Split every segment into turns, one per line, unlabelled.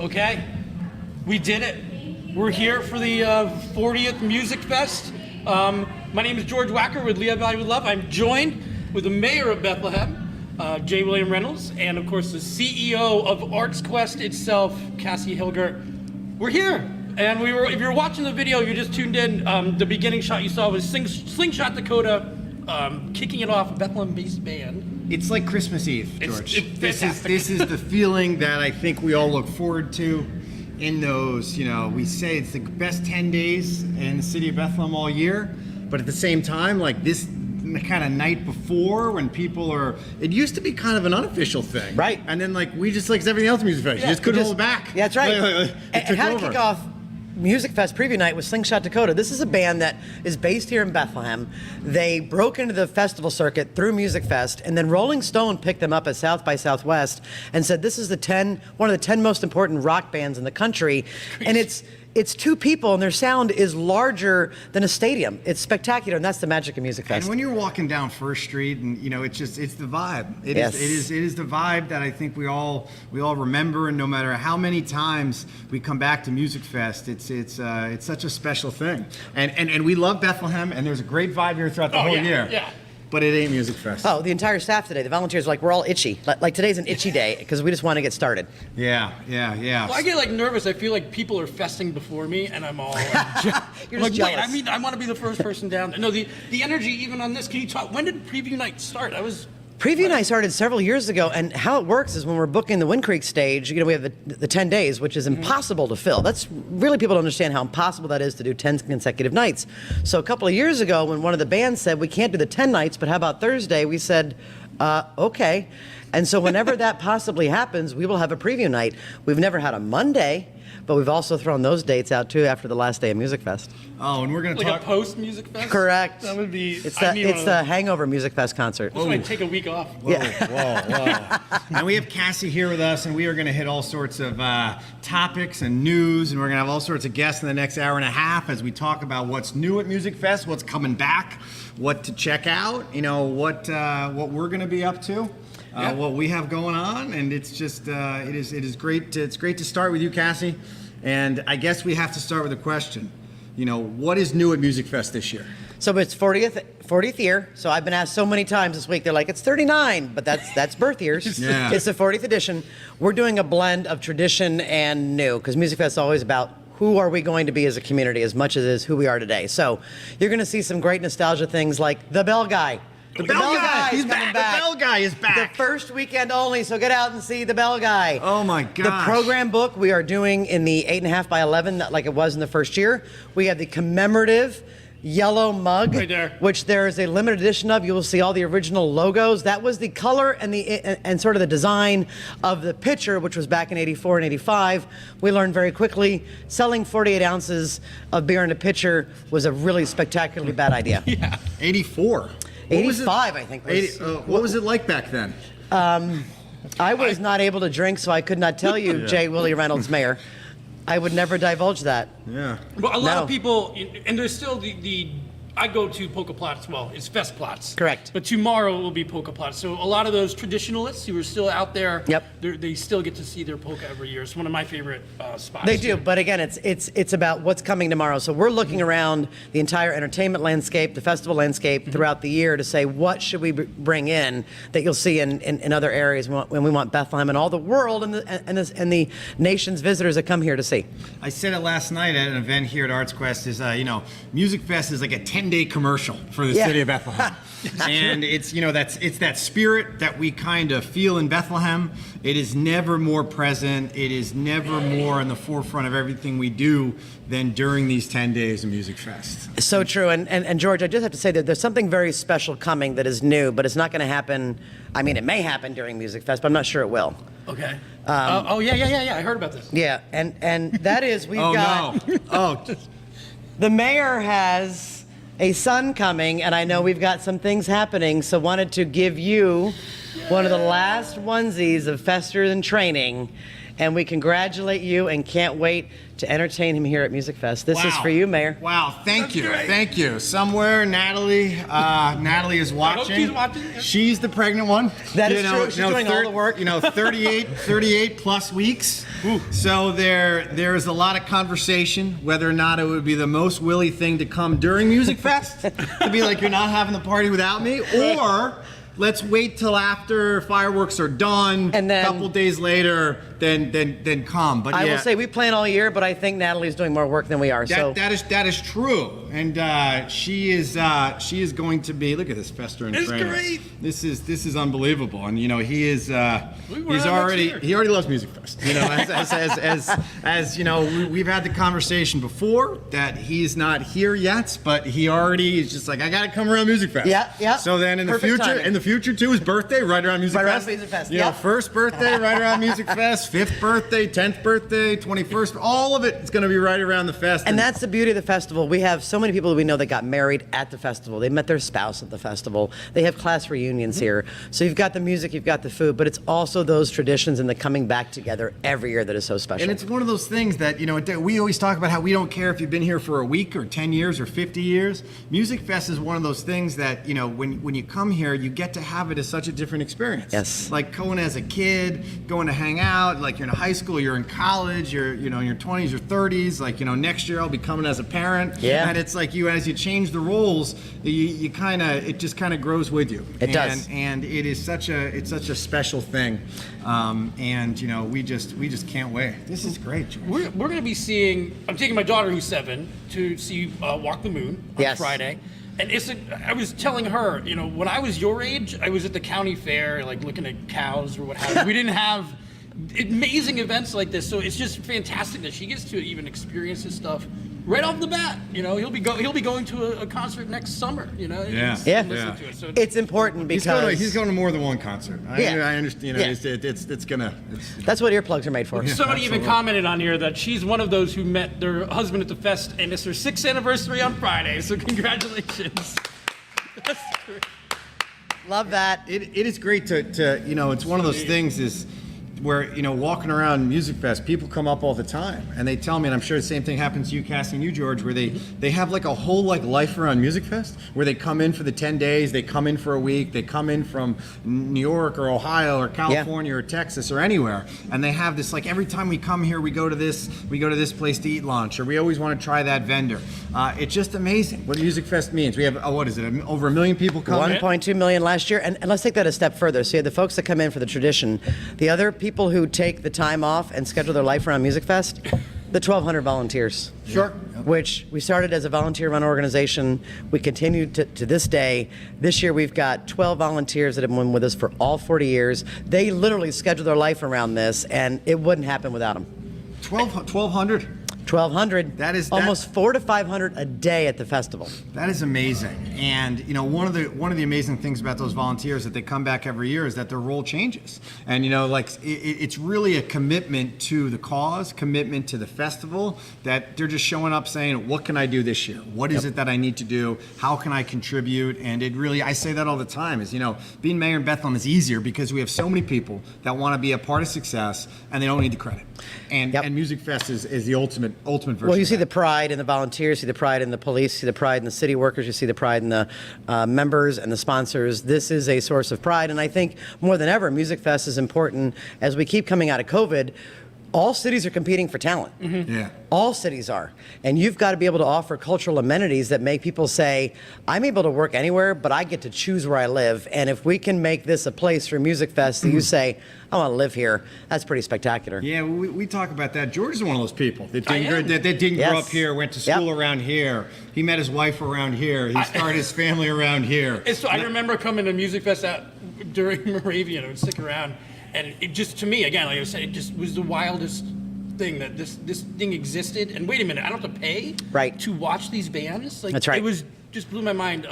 Okay, we did it. We're here for the 40th Musikfest. My name is George Wacker with Live I Would Love. I'm joined with the mayor of Bethlehem, J. William Reynolds, and of course the CEO of ArtsQuest itself, Cassie Hilger. We're here, and if you're watching the video, you just tuned in. The beginning shot you saw was Slingshot Dakota kicking it off, a Bethlehem-based band.
It's like Christmas Eve, George.
This
is the feeling that I think we all look forward to. In those, we say it's the best 10 days in the city of Bethlehem all year, but at the same time, like this kind of night before when people are, it used to be kind of an unofficial thing.
Right.
And then we just like everything else in Music Fest, you just couldn't hold it back.
Yeah, that's right. And how to kick off Musikfest preview night with Slingshot Dakota. This is a band that is based here in Bethlehem. They broke into the festival circuit through Musikfest, and then Rolling Stone picked them up at South by Southwest and said this is one of the 10 most important rock bands in the country. And it's two people, and their sound is larger than a stadium. It's spectacular, and that's the magic of Musikfest.
And when you're walking down First Street, and it's the vibe. It is the vibe that I think we all remember, and no matter how many times we come back to Musikfest, it's such a special thing. And we love Bethlehem, and there's a great vibe here throughout the whole year.
Yeah.
But it ain't Musikfest.
Oh, the entire staff today, the volunteers, we're all itchy. Like today's an itchy day because we just want to get started.
Yeah.
Well, I get nervous. I feel like people are festing before me, and I'm all
You're just jealous.
Wait, I want to be the first person down. No, the energy even on this. Can you talk? When did preview night start?
Preview night started several years ago, and how it works is when we're booking the Wind Creek stage, we have the 10 days, which is impossible to fill. That's really, people don't understand how impossible that is to do 10 consecutive nights. So a couple of years ago, when one of the bands said, we can't do the 10 nights, but how about Thursday? We said, okay. And so whenever that possibly happens, we will have a preview night. We've never had a Monday, but we've also thrown those dates out too after the last day of Musikfest.
Oh, and we're going to talk
a post Musikfest.
Correct.
That would be.
It's the Hangover Musikfest concert.
That's why I take a week off.
Whoa. And we have Cassie here with us, and we are going to hit all sorts of topics and news, and we're going to have all sorts of guests in the next hour and a half as we talk about what's new at Musikfest, what's coming back, what to check out, what we're going to be up to. What we have going on, and it's just it is great. It's great to start with you, Cassie, and I guess we have to start with a question. What is new at Musikfest this year?
So it's 40th year. So I've been asked so many times this week. They're like, it's 39, but that's birth years.
Yeah.
It's the 40th edition. We're doing a blend of tradition and new because Musikfest is always about who are we going to be as a community as much as it is who we are today. So you're going to see some great nostalgia things like the Bell Guy.
The Bell Guy!
He's
back.
back.
The Bell Guy is back.
The first weekend only, so get out and see the Bell Guy.
Oh my gosh.
The program book we are doing in the 8.5 by 11, like it was in the first year. We have the commemorative yellow mug,
right there,
which there is a limited edition of. You will see all the original logos. That was the color and sort of the design of the pitcher, which was back in '84 and '85. We learned very quickly selling 48 ounces of beer in a pitcher was a really spectacularly bad idea.
Yeah.
84.
85, I think.
What was it like back then?
I was not able to drink, so I could not tell you, J. Willie Reynolds, Mayor. I would never divulge that.
Yeah.
Well, a lot of people, and there's still I go to Polka Platz, it's Festplatz.
Correct.
But tomorrow will be Polka Platz. So a lot of those traditionalists who are still out there,
yep,
they still get to see their polka every year. It's one of my favorite spots.
They do, but again, it's about what's coming tomorrow. So we're looking around the entire entertainment landscape, the festival landscape throughout the year to say what should we bring in that you'll see in other areas when we want Bethlehem and all the world and the nation's visitors that come here to see.
I said it last night at an event here at ArtsQuest is, Musikfest is like a 10-day commercial for the city of Bethlehem. And it's that spirit that we kind of feel in Bethlehem. It is never more present. It is never more in the forefront of everything we do than during these 10 days of Musikfest.
So true. And George, I just have to say that there's something very special coming that is new, but it's not going to happen. I mean, it may happen during Musikfest, but I'm not sure it will.
Okay. Yeah. I heard about this.
Yeah, and that is we've got.
No.
The mayor has a son coming, and I know we've got some things happening, so wanted to give you one of the last onesies of Fester and training and we congratulate you and can't wait to entertain him here at Musikfest. This is
Wow.
for you, Mayor.
Wow, thank you,
great.
thank you. Somewhere, Natalie is watching.
she's watching, yeah.
She's the pregnant one.
That is true. She's doing all the work.
38 plus weeks. So there's a lot of conversation whether or not it would be the most Willy thing to come during Musikfest, to be like, you're not having the party without me, or let's wait till after fireworks are done,
And then-
a couple days later, then come. But
I
yeah.
will say we plan all year, but I think Natalie's doing more work than we are. So
That is true, and she is going to be. Look at this festering
It's
trainer.
great.
This is unbelievable, and he is
We were
he's
on
already
next year.
he already loves Musikfest. You know, as you know, we've had the conversation before that he's not here yet, but he already is just like, I got to come around Musikfest.
Yeah.
So then in
Perfect
the
timing.
future too, his birthday right around Musikfest.
Right around Musikfest,
You know,
yeah.
first birthday right around Musikfest, 5th birthday, 10th birthday, 21st, all of it is going to be right around the fest.
And that's the beauty of the festival. We have so many people that we know that got married at the festival. They met their spouse at the festival. They have class reunions here. So you've got the music, you've got the food, but it's also those traditions and the coming back together every year that is so special.
And it's one of those things that, you know, we always talk about how we don't care if you've been here for a week or 10 years or 50 years. Musikfest is one of those things that, you know, when you come here, you get to have it as such a different experience.
Yes.
Like going as a kid, going to hang out, like you're in high school, you're in college, you're, you know, in your 20s or 30s, like, you know, next year I'll be coming as a parent.
Yeah.
And it's like as you change the roles, it just kind of grows with you.
It does.
And it is such a special thing. And, you know, we just can't wait. This is great, George.
We're going to be seeing. I'm taking my daughter, who's 7, to see Walk the Moon on
Yes.
Friday. And I was telling her, you know, when I was your age, I was at the county fair, like looking at cows or what have you. We didn't have amazing events like this, so it's just fantastic that she gets to even experience this stuff right off the bat. You know, he'll be going to a concert next summer. You know,
Yeah.
and
Yeah.
listen to it. So
It's important because
He's going to more than one concert.
Yeah.
I understand. You know,
Yeah. That's what earplugs are made for.
somebody even commented on here that she's one of those who met their husband at the fest, and it's their 6th anniversary on Friday. So congratulations. That's great.
Love that.
It is great to you know, it's one of those things is where, you know, walking around Musikfest, people come up all the time and they tell me, and I'm sure the same thing happens to you, Cassie, and you, George, where they have like a whole like life around Musikfest, where they come in for the 10 days, they come in for a week, they come in from New York or Ohio or California or Texas or anywhere, and they have this like, every time we come here, we go to this place to eat lunch, or we always want to try that vendor. It's just amazing what Musikfest means. We have what is it, over 1 million people coming?
1.2 million last year, and let's take that a step further. So you have the folks that come in for the tradition, the other people who take the time off and schedule their life around Musikfest, the 1,200 volunteers.
Sure.
Which we started as a volunteer-run organization. We continue to this day. This year we've got 12 volunteers that have been with us for all 40 years. They literally schedule their life around this, and it wouldn't happen without them.
1,200.
1,200.
That is
almost 400 to 500 a day at the festival.
That is amazing. And you know, one of the amazing things about those volunteers that they come back every year is that their role changes. And you know, like it's really a commitment to the cause, commitment to the festival, that they're just showing up saying, what can I do this year? What is it that I need to do? How can I contribute? And it really, I say that all the time, is, you know, being mayor in Bethlehem is easier because we have so many people that want to be a part of success and they don't need the credit. And
Yep.
and Musikfest is the ultimate version.
Well, you
of
see
that.
the pride in the volunteers, see the pride in the police, see the pride in the city workers, you see the pride in the members and the sponsors. This is a source of pride, and I think more than ever, Musikfest is important as we keep coming out of COVID. All cities are competing for talent.
Yeah.
All cities are. And you've got to be able to offer cultural amenities that make people say, I'm able to work anywhere, but I get to choose where I live. And if we can make this a place for Musikfest that you say, I want to live here, that's pretty spectacular.
Yeah, we talk about that. George is one of those people that
I
didn't,
am.
that didn't grow
Yes.
up here, went to school
Yep.
around here. He met his wife around here. He started his family around here.
So I remember coming to Musikfest out during Moravian. I would stick around, and it just, to me, again, like I was saying, it just was the wildest thing that this thing existed. And wait a minute, I don't have to pay
Right.
to watch these bands. Like,
That's right.
It was just blew my mind.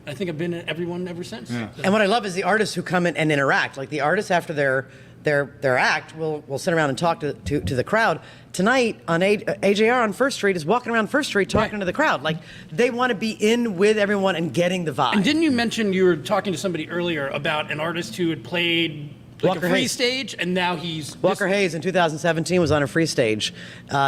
I think I've been at everyone ever since.
Yeah.
And what I love is the artists who come in and interact. Like the artists after their act will sit around and talk to the crowd. Tonight on AJR on First Street is walking around First Street talking
Right.
to the crowd. Like they want to be in with everyone and getting the vibe.
And didn't you mention you were talking to somebody earlier about an artist who had played like
Walker
a free
Hayes.
stage, and now he's
Walker Hayes in 2017 was on a free stage.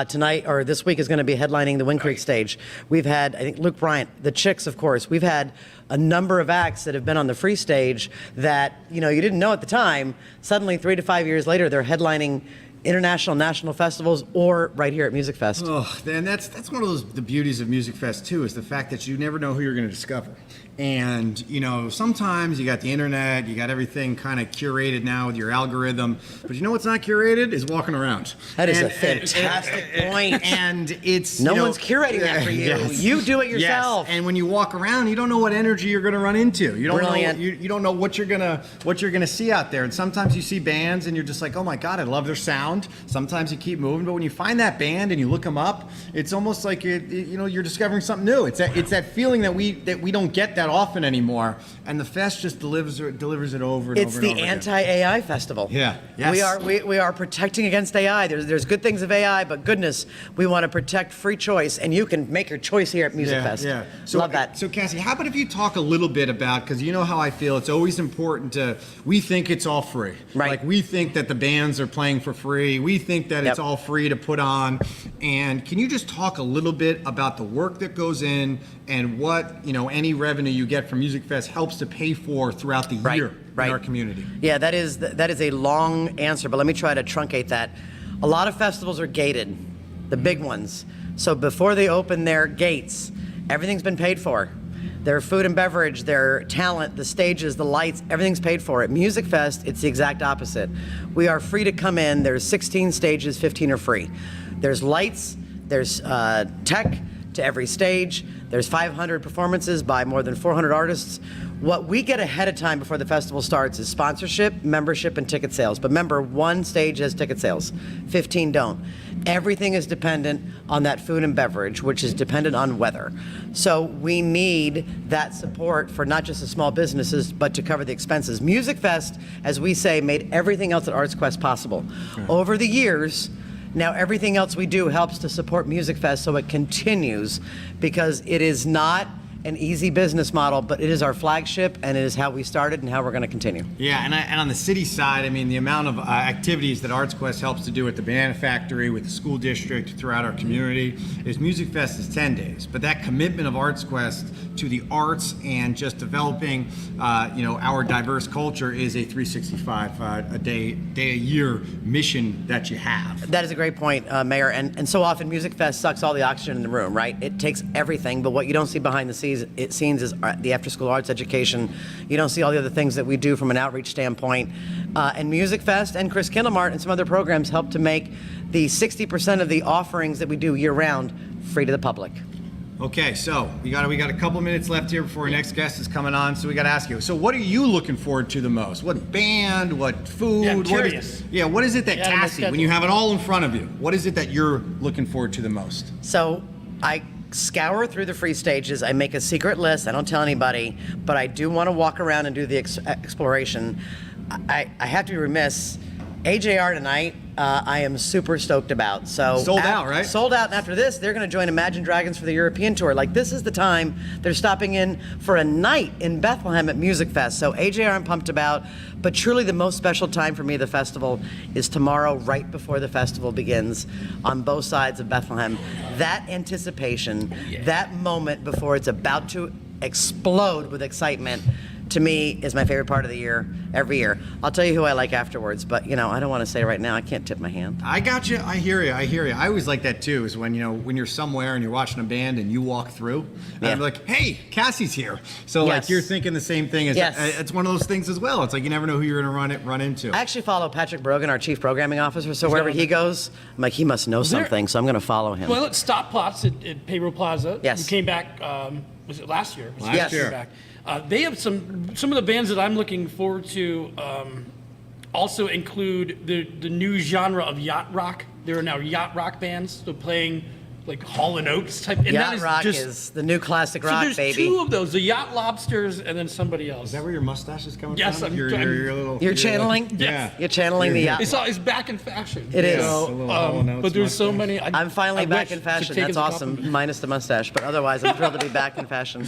Tonight, or this week, is going to be headlining the Wind Creek stage. We've had, I think, Luke Bryant, the Chicks, of course. We've had a number of acts that have been on the free stage that, you didn't know at the time. Suddenly, 3 to 5 years later, they're headlining international, national festivals, or right here at Musikfest.
Oh, and that's one of the beauties of Musikfest too, is the fact that you never know who you're going to discover. And sometimes you got the internet, you got everything kind of curated now with your algorithm, but what's not curated is walking around.
That is a fantastic point.
And it's
no one's curating that for you.
Yes.
You do it yourself.
Yes. And when you walk around, you don't know what energy you're going to run into. You don't
Brilliant.
know you don't know what you're gonna see out there. And sometimes you see bands and you're just like, oh my God, I love their sound. Sometimes you keep moving, but when you find that band and you look them up, it's almost like you're discovering something new. It's that feeling that we don't get that often anymore, and the fest just delivers it over and over and over.
It's the anti-AI festival.
Yeah. Yes.
We are protecting against AI. There's good things of AI, but goodness, we want to protect free choice, and you can make your choice here at Musikfest.
Yeah.
Love that.
So Cassie, how about if you talk a little bit about, because you know how I feel, it's always important we think it's all free.
Right.
Like we think that the bands are playing for free. We think that it's all free to put on. And can you just talk a little bit about the work that goes in and what, any revenue you get from Musikfest helps to pay for throughout the year in our community?
Yeah, that is a long answer, but let me try to truncate that. A lot of festivals are gated, the big ones. So before they open their gates, everything's been paid for. Their food and beverage, their talent, the stages, the lights, everything's paid for. At Musikfest, it's the exact opposite. We are free to come in. There's 16 stages, 15 are free. There's lights, there's tech to every stage. There's 500 performances by more than 400 artists. What we get ahead of time before the festival starts is sponsorship, membership, and ticket sales. But remember, one stage has ticket sales, 15 don't. Everything is dependent on that food and beverage, which is dependent on weather. So we need that support for not just the small businesses, but to cover the expenses. Musikfest, as we say, made everything else at ArtsQuest possible. Sure. Over the years, now everything else we do helps to support Musikfest so it continues, because it is not an easy business model, but it is our flagship, and it is how we started and how we're going to continue.
Yeah, and on the city side, I mean, the amount of activities that ArtsQuest helps to do with the Banana Factory, with the school district, throughout our community, is Musikfest is 10 days. But that commitment of ArtsQuest to the arts and just developing, our diverse culture is a 365 a year mission that you have.
That is a great point, Mayor. And so often Musikfest sucks all the oxygen in the room, right? It takes everything, but what you don't see behind the scenes is the after-school arts education. You don't see all the other things that we do from an outreach standpoint. And Musikfest and Chris Kindlemart and some other programs help to make the 60% of the offerings that we do year-round free to the public.
Okay, so we got a couple minutes left here before our next guest is coming on, so we got to ask you. So what are you looking forward to the most? What band? What food?
Yeah, I'm curious.
What is it that Cassie, when you have it all in front of you, what is it that you're looking forward to the most?
So I scour through the free stages. I make a secret list. I don't tell anybody, but I do want to walk around and do the exploration. I have to be remiss. AJR tonight, I am super stoked about. So
sold out, right?
Sold out, and after this, they're going to join Imagine Dragons for the European tour. Like, this is the time they're stopping in for a night in Bethlehem at Musikfest. So AJR I'm pumped about, but truly the most special time for me of the festival is tomorrow, right before the festival begins, on both sides of Bethlehem. That anticipation, that moment before it's about to explode with excitement, to me, is my favorite part of the year, every year. I'll tell you who I like afterwards, but I don't want to say right now. I can't tip my hand.
I got you. I hear you. I always like that too, is when you're somewhere and you're watching a band and you walk through, and I'm like, hey, Cassie's here. So like you're thinking the same thing as it's one of those things as well. It's like you never know who you're going to run into.
I actually follow Patrick Brogan, our chief programming officer, so wherever he goes, I'm like, he must know something, so I'm going to follow him.
Well, at Stop Plots at Payroll Plaza.
Yes.
We came back, was it last year?
Last year.
Back. They have some of the bands that I'm looking forward to also include the new genre of yacht rock. There are now yacht rock bands, so playing like Hall and Oates type. And that
Yacht rock
just,
is the new classic
so
rock,
there's
baby.
two of those: the Yacht Lobsters and then somebody else.
Is that where your mustache is coming
Yes,
from?
I'm
Your
trying-
little.
You're channeling?
Yes.
You're channeling the yacht.
It's back in fashion.
It is.
A little Hall and Oates
But there's so
mustache.
many.
I'm finally
I
back
wish
in
to
fashion.
take it
That's
as a
awesome,
compliment.
minus the mustache. But otherwise, I'm thrilled to be back in fashion.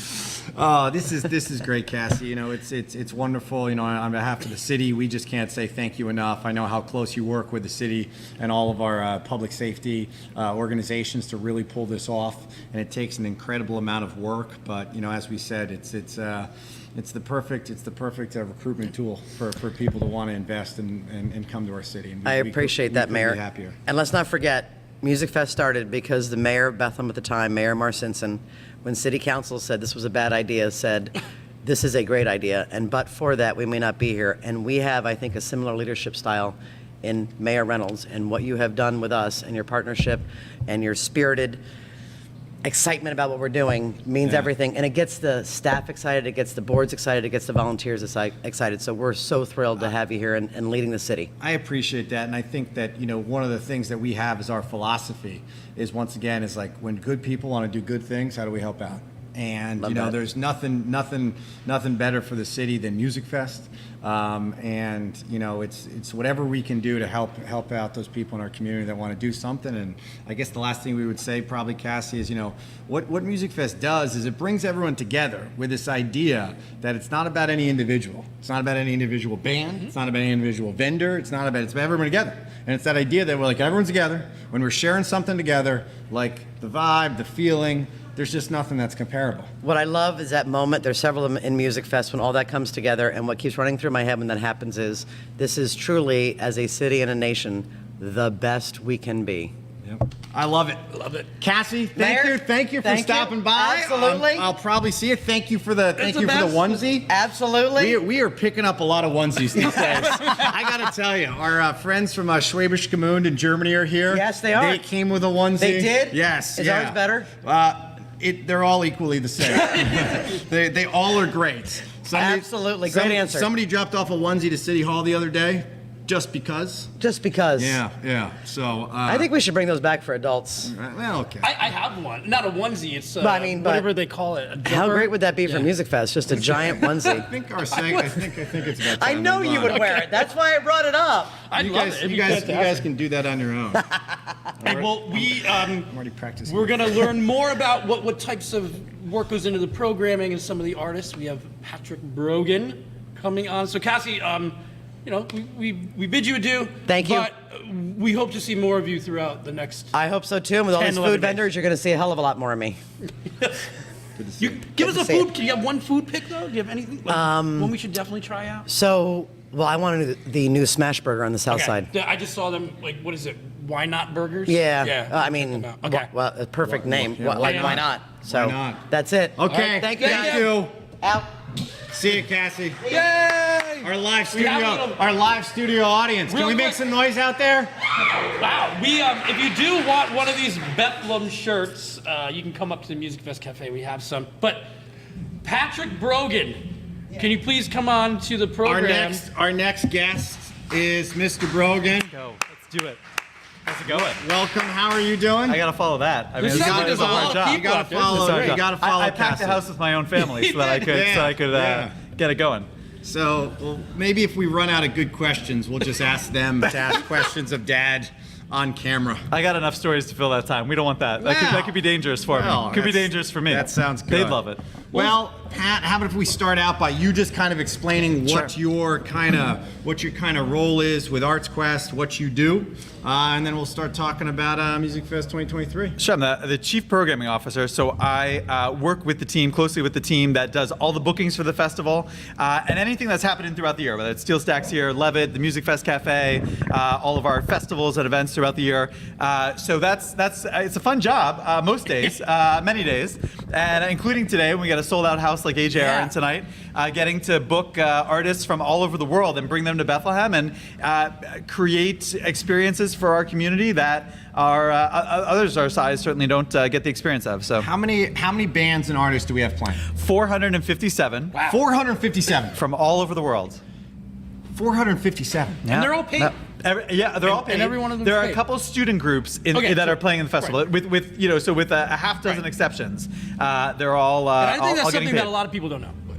Oh, this is great, Cassie. You know, it's wonderful. You know, on behalf of the city, we just can't say thank you enough. I know how close you work with the city and all of our public safety organizations to really pull this off, and it takes an incredible amount of work. But you know, as we said, it's the perfect recruitment tool for people to want to invest and come to our city. And
I appreciate that,
couldn't
Mayor.
be happier.
And let's not forget, Music Fest started because the mayor of Bethlehem at the time, Mayor Marcinson, when City Council said this was a bad idea, said, this is a great idea, and but for that, we may not be here. And we have, I think, a similar leadership style in Mayor Reynolds, and what you have done with us and your partnership and your spirited excitement about what we're doing means everything. And it gets the staff excited, it gets the boards excited, it gets the volunteers excited. So we're so thrilled to have you here and leading the city.
I appreciate that, and I think that, you know, one of the things that we have as our philosophy is, once again, is like, when good people want to do good things, how do we help out? And
Love
you know,
that.
there's nothing better for the city than Music Fest. And you know, it's whatever we can do to help out those people in our community that want to do something. And I guess the last thing we would say, probably, Cassie, is, you know, what Music Fest does is it brings everyone together with this idea that it's not about any individual. It's not about any individual band. It's not about any individual vendor. It's about everyone together. And it's that idea that we're like, everyone's together when we're sharing something together, like the vibe, the feeling. There's just nothing that's comparable.
What I love is that moment, there's several of them in Music Fest, when all that comes together, and what keeps running through my head when that happens is, this is truly, as a city and a nation, the best we can be.
Yep. I love it.
Love it.
Cassie,
Mayor,
thank you for
thank you.
stopping by.
Absolutely.
I'll probably see you. Thank you for the
the best.
onesie.
Absolutely.
We are picking up a lot of onesies these days. I gotta tell you, our friends from Schwäbisch Gmünd in Germany are here.
Yes, they are.
They came with a onesie.
They did?
Yes.
Is
yeah.
ours better?
They're all equally the same. they all are great.
Absolutely. Great answer.
Somebody dropped off a onesie to City Hall the other day, just because.
Just because.
Yeah. So
I think we should bring those back for adults.
well, okay.
I have one, not a onesie. It's
I mean, but
whatever they call it. A
How
jumper.
great would that be for Music Fest? Just a giant
I
onesie.
think our segment. I think it's about time
I know
to move
you
on.
would wear it. That's why I brought it up.
I
You
love
guys,
it. It'd
you
be
guys
fantastic.
can do that on your own.
And well,
I'm already practicing.
we're going to learn more about what types of work goes into the programming and some of the artists. We have Patrick Brogan coming on. So Cassie, you know, we bid you adieu.
Thank you.
But we hope to see more of you throughout the next.
I hope so too. And with all
10,
these
11
food vendors, you're going to see a hell of a lot more of me.
You give us
to
a
see
food.
it.
Do you have one food pick though? Do you have anything? Like, one we should definitely try out.
So, well, I wanted the new Smash Burger on the South Side.
I just saw them. Like, what is it? Why not burgers?
Yeah.
Yeah.
I mean,
Okay.
well, a perfect name.
yeah,
Like,
why
why
not?
not? So,
Why not?
that's it.
Okay.
All right, thank you.
Thank
guys.
you.
Out.
See you, Cassie.
Yay!
Our live
We have
studio,
a little-
our live studio audience. Can
Real
we make
quick.
some noise out there?
Wow. We if you do want one of these Bethlehem shirts, you can come up to the Musikfest Cafe. We have some. But Patrick Brogan, can you please come on to the program?
Our next guest is Mr. Brogan.
Go. Let's do it. How's it going?
Welcome. How are you doing?
I gotta follow that. I
There's
this is
something-
my-
there's
this
a
is my
lot of
job.
people
You gotta
out there.
follow.
This is our
You
job.
gotta follow.
I packed the
Cassie.
house with my own family so that I could
Yeah.
get it going.
So well, maybe if we run out of good questions, we'll just ask them to ask questions of Dad on camera.
I got enough stories to fill that time. We don't want that. That could be dangerous for
Well,
me. Could be
that's-
dangerous for me.
that sounds
They'd
good.
love it.
Well, Pat, how about if we start out by you just kind of explaining what your kind of role is with Arts Quest, what you do, and then we'll start talking about Music Fest 2023.
Sure, I'm the chief programming officer, so I work with the team, closely with the team that does all the bookings for the festival and anything that's happening throughout the year, whether it's Steel Stacks here, Levitt, the Musikfest Cafe, all of our festivals and events throughout the year. So that's it's a fun job most days, many days, and including today when we got a sold-out house like AJR and tonight, getting to book artists from all over the world and bring them to Bethlehem and create experiences for our community that our others our size certainly don't get the experience of. So
How many bands and artists do we have playing?
457
Wow.
457.
from all over the world.
457.
And they're all paid.
They're all paid.
And every one of them.
There are a couple of student groups that are playing in the festival,
right.
with a half dozen exceptions. They're all.
And I think
all
that's
getting
something that
paid.
a lot of people don't know. But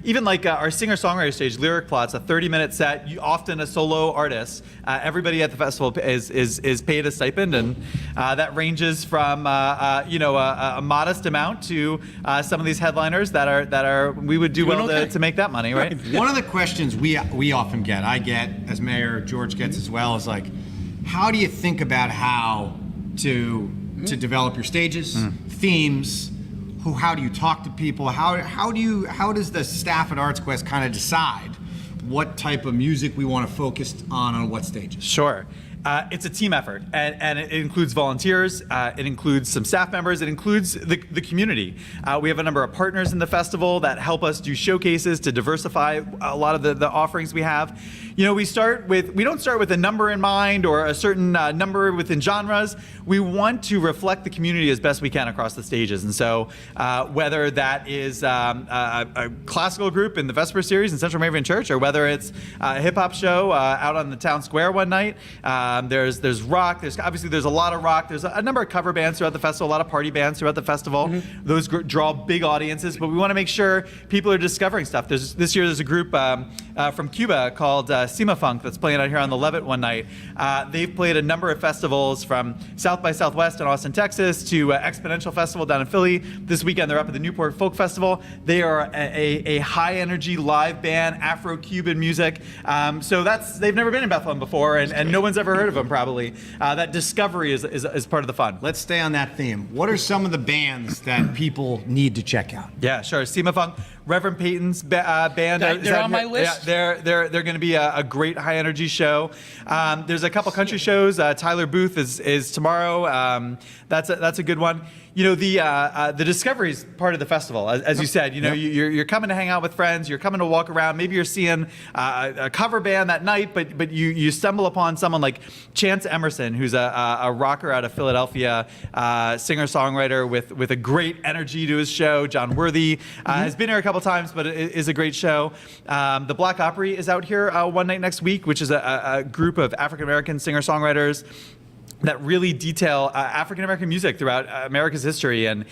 Even like our singer-songwriter stage, Lyric Plots, a 30-minute set, often a solo artist. Everybody at the festival is paid a stipend, and that ranges from a modest amount to some of these headliners that are we would do well to make that money, right?
One of the questions we often get, I get as mayor, George gets as well, is like, how do you think about how to develop your stages, themes? How do you talk to people? How does the staff at Arts Quest kind of decide what type of music we want to focus on what stages?
Sure. It's a team effort, and it includes volunteers, it includes some staff members, it includes the community. We have a number of partners in the festival that help us do showcases to diversify a lot of the offerings we have. We don't start with a number in mind or a certain number within genres. We want to reflect the community as best we can across the stages. And so whether that is a classical group in the Vesper series in Central Moravian Church, or whether it's a hip hop show out on the town square one night, there's rock. There's a lot of rock. There's a number of cover bands throughout the festival, a lot of party bands throughout the festival. Mm-hmm. Those draw big audiences, but we want to make sure people are discovering stuff. This year there's a group from Cuba called Sima Funk that's playing out here on the Levitt one night. They've played a number of festivals from South by Southwest in Austin, Texas to Exponential Festival down in Philly. This weekend they're up at the Newport Folk Festival. They are a high energy live band, Afro-Cuban music. So they've never been in Bethlehem before, and no one's ever heard of them probably. That discovery is part of the fun.
Let's stay on that theme. What are some of the bands that people need to check out?
Yeah, sure. Sima Funk, Reverend Peyton's band.
They're on my list.
Yeah, they're going to be a great high energy show. There's a couple country shows. Tyler Booth is tomorrow. That's a good one. The discovery is part of the festival, as you said. You're coming to hang out with friends. You're coming to walk around. Maybe you're seeing a cover band that night, but you stumble upon someone like Chance Emerson, who's a rocker out of Philadelphia, singer-songwriter with a great energy to his show. John Worthy has been here a couple times, but it is a great show. The Black Opry is out here one night next week, which is a group of African-American singer-songwriters that really detail African-American music throughout America's history, and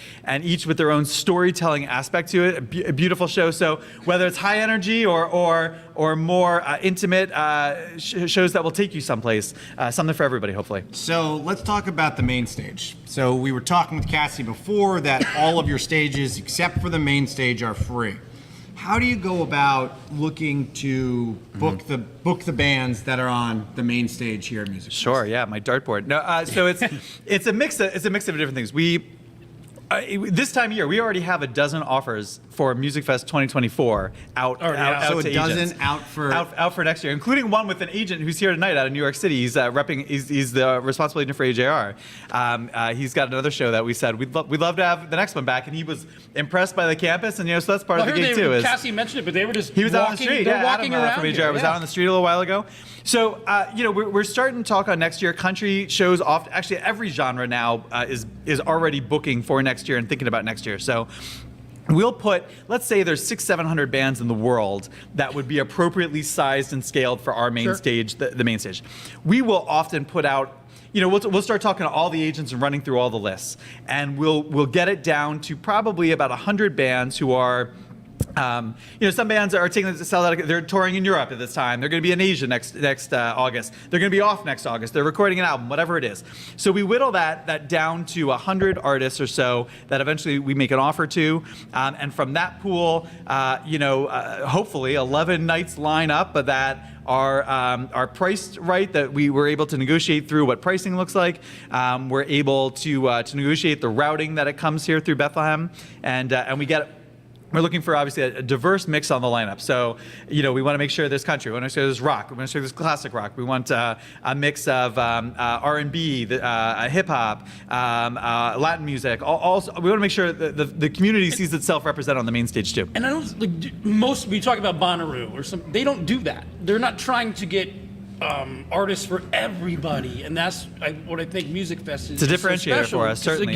each with their own storytelling aspect to it. A beautiful show. So whether it's high energy or more intimate shows that will take you someplace, something for everybody, hopefully.
So let's talk about the main stage. So we were talking with Cassie before that all of your stages, except for the main stage, are free. How do you go about looking to book the bands that are on the main stage here at Musikfest?
Sure, yeah, my dartboard. No, so it's a mix of different things. This time of year, we already have a dozen offers for Musikfest 2024 out
so
to
a dozen
agents.
out for
next year, including one with an agent who's here tonight out of New York City. He's he's the responsible agent for AJR. He's got another show that we said we'd love to have the next one back, and he was impressed by the campus, and so that's part of the gig too.
Cassie mentioned it, but they were just
he was
walking,
out on the street.
They're walking
Adam,
around
from AJR
here,
was out on the street a little while ago. So we're starting to talk on next year. Country shows often, actually every genre now is already booking for next year and thinking about next year. So we'll put, let's say there's 600-700 bands in the world that would be appropriately sized and scaled for our main stage, the main stage. We will often put out, we'll start talking to all the agents and running through all the lists, and we'll get it down to probably about 100 bands who are. Some bands are taking the sell out. They're touring in Europe at this time. They're going to be in Asia next August. They're going to be off next August. They're recording an album, whatever it is. So we whittle that down to 100 artists or so that eventually we make an offer to, and from that pool, hopefully 11 nights line up that are priced right, that we were able to negotiate through what pricing looks like. We're able to negotiate the routing that it comes here through Bethlehem, and we're looking for, obviously, a diverse mix on the lineup. So, we want to make sure there's country. We want to make sure there's rock. We want to make sure there's classic rock. We want a mix of R&B, hip-hop, Latin music. We want to make sure that the community sees itself represented on the main stage, too.
And I don't, we talk about Bonnaroo or something. They don't do that. They're not trying to get artists for everybody, and that's what I think Musikfest is.
It's a differentiator for us, certainly.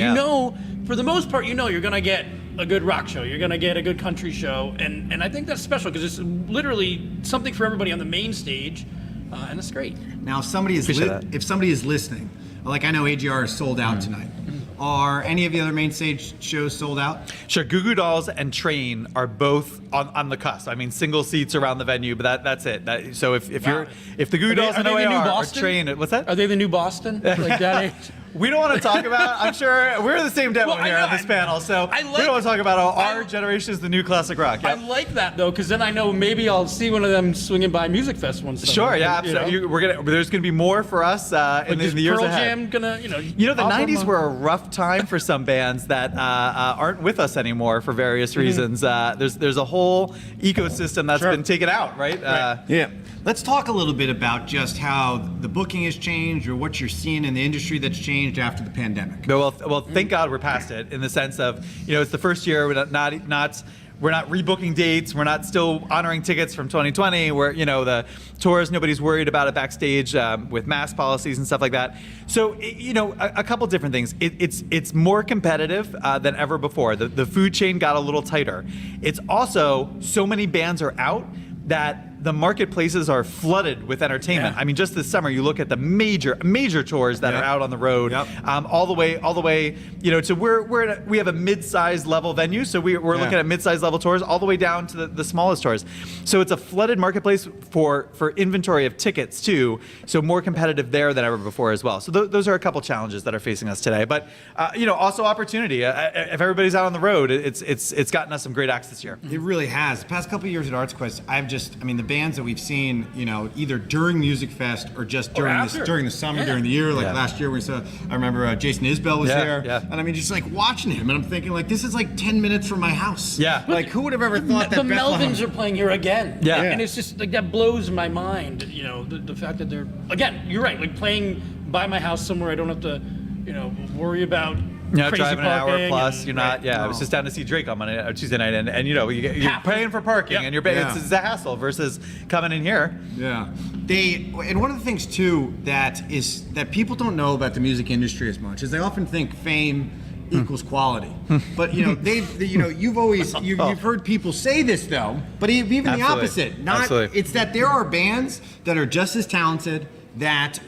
For the most part, you're going to get a good rock show, you're going to get a good country show, and I think that's special because it's literally something for everybody on the main stage, and it's great.
Now, if somebody is listening, like I know AGR is sold out tonight. Are any of the other main stage shows sold out?
Sure, Goo Goo Dolls and Train are both on the cusp. I mean, single seats around the venue, but that's it. So if the Goo Goo Dolls and OAR or Train, what's that?
Are they the new Boston? Like that age?
We don't want to talk about. I'm sure we're the same demo here on this panel, so we don't want to talk about our generation is the new classic rock.
I like that though, because then I know maybe I'll see one of them swinging by Music Fest one summer.
Sure, yeah, absolutely. There's gonna be more for us in the years
Pearl
ahead.
Jam gonna,
the '90s were a rough time for some bands that aren't with us anymore for various reasons. There's a whole ecosystem that's been taken out, right?
Yeah. Let's talk a little bit about just how the booking has changed, or what you're seeing in the industry that's changed after the pandemic.
Well, thank God we're past it, in the sense of, it's the first year we're not rebooking dates. We're not still honoring tickets from 2020. Where the tours, nobody's worried about it backstage with mask policies and stuff like that. So a couple different things. It's more competitive than ever before. The food chain got a little tighter. It's also so many bands are out that the marketplaces are flooded with entertainment.
Yeah.
I mean, just this summer, you look at the major tours that are out on the road, all the way, to we have a mid-sized level venue, so we're looking at mid-sized level tours all the way down to the smallest tours. So it's a flooded marketplace for inventory of tickets too. So more competitive there than ever before as well. So those are a couple challenges that are facing us today. But also opportunity. If everybody's out on the road, it's gotten us some great acts this year.
It really has. The past couple of years at Arts Quest, the bands that we've seen, either during Music Fest or just during the summer, during the year. Like last year, I remember Jason Isbell was there, and just like watching him, and I'm thinking like, this is like 10 minutes from my house.
Yeah.
Like, who would have ever thought that
the
Bethlehem...
Melvins are playing here again?
Yeah.
And it's just like, that blows my mind. The fact that they're, again, you're right, like playing by my house somewhere I don't have to, worry about. Crazy
driving an hour
parking
plus.
and,
You're not. Yeah, I was just down to see Drake on Tuesday night, and you're paying for parking, and it's a hassle versus coming in here.
Yeah, and one of the things too that people don't know about the music industry as much is they often think fame equals quality, but you've heard people say this though, but even the opposite. It's that there are bands that are just as talented, that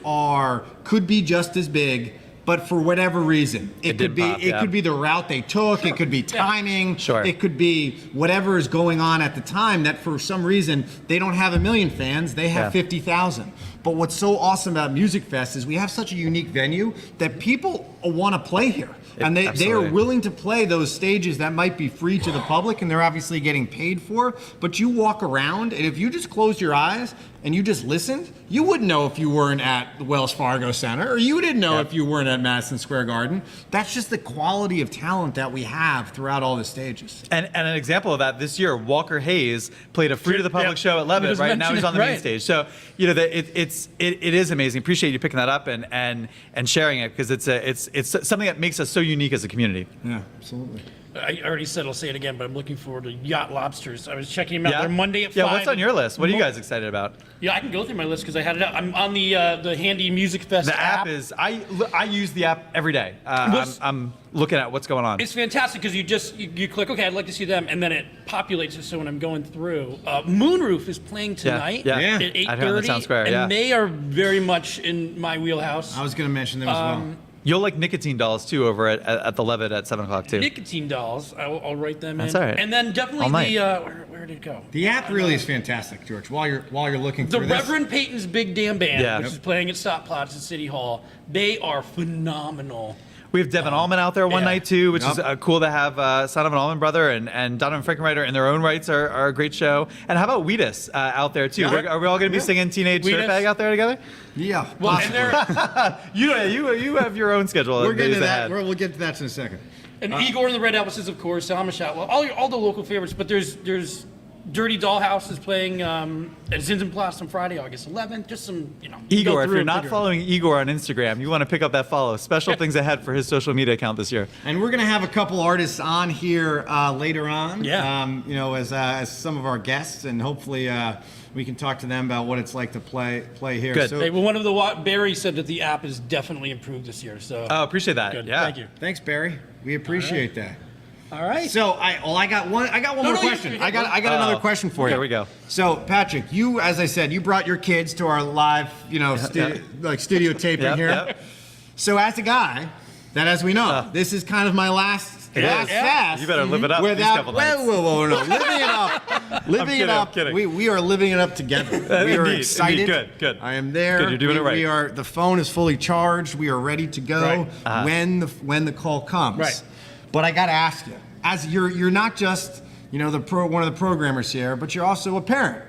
could be just as big. But for whatever reason, it could be the route they took, it could be timing, it could be whatever is going on at the time, that for some reason they don't have 1 million fans, they have 50,000. But what's so awesome about Music Fest is we have such a unique venue that people want to play here. And they are willing to play those stages that might be free to the public, and they're obviously getting paid for. But you walk around, and if you just closed your eyes and you just listened, you wouldn't know if you weren't at the Wells Fargo Center, or you didn't know if you weren't at Madison Square Garden. That's just the quality of talent that we have throughout all the stages.
And an example of that, this year, Walker Hayes played a free to the public show at Levitt, right? Now he's on the main stage. So it is amazing. Appreciate you picking that up and sharing it, because it's something that makes us so unique as a community.
Yeah, absolutely.
I already said, I'll say it again, but I'm looking forward to Yacht Lobsters. I was checking them out. They're Monday at 5.
Yeah, what's on your list? What are you guys excited about?
Yeah, I can go through my list because I had it out. I'm on the handy Music Fest
The app is, I use the app every day. I'm looking at what's going on.
It's fantastic because you click, okay, I'd like to see them, and then it populates it. So when I'm going through, Moonroof is playing tonight at 8:30.
At the Town Square,
and they are very much in my wheelhouse.
I was going to mention them as well.
You'll like Nicotine Dolls too over at the Levitt at 7 o'clock too.
Nicotine Dolls, I'll write them
That's
in.
all right.
And then definitely where did it go?
The app really is fantastic, George. While you're looking through
The
this.
Reverend Peyton's Big Damn Band, which is playing at Stop Plots at City Hall. They are phenomenal.
We have Devin Allman out there one night too, which is cool to have son of an Allman Brother and Donovan Frankenreiter in their own rights are a great show. And how about Wheatus out there too? Are we all going to be singing Teenage Dirtbag out there together?
Yeah.
Well, and
you have your own schedule.
We're getting to that. We'll get to that in a second.
And Igor and the Red Elvises, of course, Salmashat, well, all the local favorites, but there's Dirty Dollhouse is playing at Zinsenplatz on Friday, August 11th. Just some,
Igor, if you're not following Igor on Instagram, you want to pick up that follow. Special things ahead for his social media account this year.
And we're going to have a couple artists on here later on.
Yeah.
As some of our guests, and hopefully we can talk to them about what it's like to play here.
Good.
So,
Hey, well, Barry said that the app is definitely improved this year. So
Oh, appreciate that.
good.
Yeah.
Thank you.
thanks, Barry. We appreciate that.
All right.
So I got one more
no,
question.
you-
I got another question for you.
Here we go.
So Patrick, you, as I said, you brought your kids to our live, studio taping
Yep,
here.
yep.
So as a guy, that as we know, this is kind of my last fast.
You better live it up these
Without,
couple nights.
whoa, no, living it up,
I'm kidding.
We are living it up together. We are
Indeed,
excited.
indeed. Good.
I am there.
Good, you're doing it right.
We are. The phone is fully charged. We are ready to go
Right.
when the call comes.
Right.
But I got to ask you, as you're not just one of the programmers here, but you're also a parent.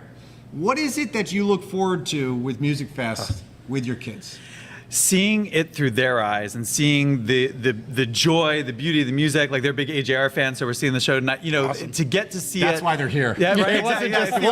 What is it that you look forward to with Music Fest with your kids?
Seeing it through their eyes and seeing the joy, the beauty of the music, like they're big AJR fans, so we're seeing the show tonight. To get to see
That's
it.
why they're here.
Yeah, right.
It wasn't
exactly.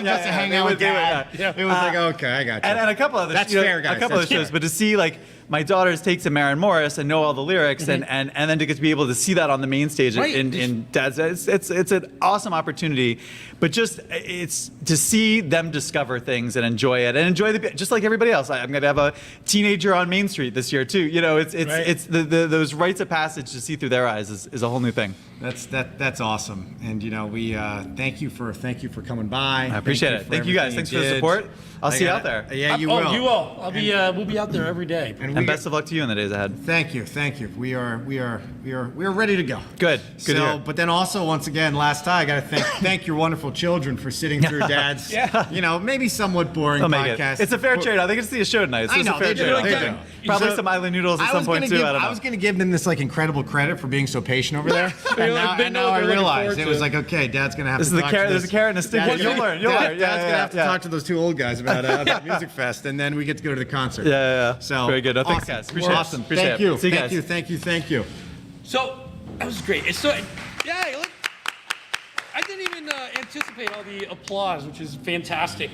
just to hang out with Dad.
Yeah.
It was like, okay, I got you.
And a couple other
That's fair, guys.
A couple
That's
of shows,
fair.
but to see like my daughters take to Maren Morris and know all the lyrics and then to get to be able to see that on the main stage
Right.
in Dad's, it's an awesome opportunity. But just it's to see them discover things and enjoy it and enjoy just like everybody else. I'm going to have a teenager on Main Street this year too. It's those rites of passage to see through their eyes is a whole new thing.
That's awesome, and we thank you for coming by.
I appreciate it. Thank you guys. Thanks for the support. I'll see you out there.
Yeah, you
Oh,
will.
you will. We'll be out there every day.
And best of luck to you in the days ahead.
Thank you. We are ready to go.
Good to hear.
But then also once again, last time I got to thank your wonderful children for sitting through Dad's, maybe somewhat boring
They'll make
podcast.
it. It's a fair trade. I think it's the show tonight.
I
It's
know,
a fair
they do,
trade.
they do.
Probably
So,
some island noodles at some point too. I don't know.
I was going to give them this incredible credit for being so patient over there, and now I
they're looking
realize
forward
it
to
was
it.
like, okay, Dad's going to have
This
to
is the
talk
carrot.
to
There's a carrot and a stick.
Dad's
You'll
gonna-
learn. You'll learn.
Dad's going to have to talk to those two old guys about Music Fest, and then we get to go to the concert.
Yeah.
So
Very good. No, thanks,
awesome.
guys. Appreciate it.
Awesome.
Appreciate
Thank
it.
you.
See you
Thank
guys.
Thank you.
So that was great. I didn't even anticipate all the applause, which is fantastic.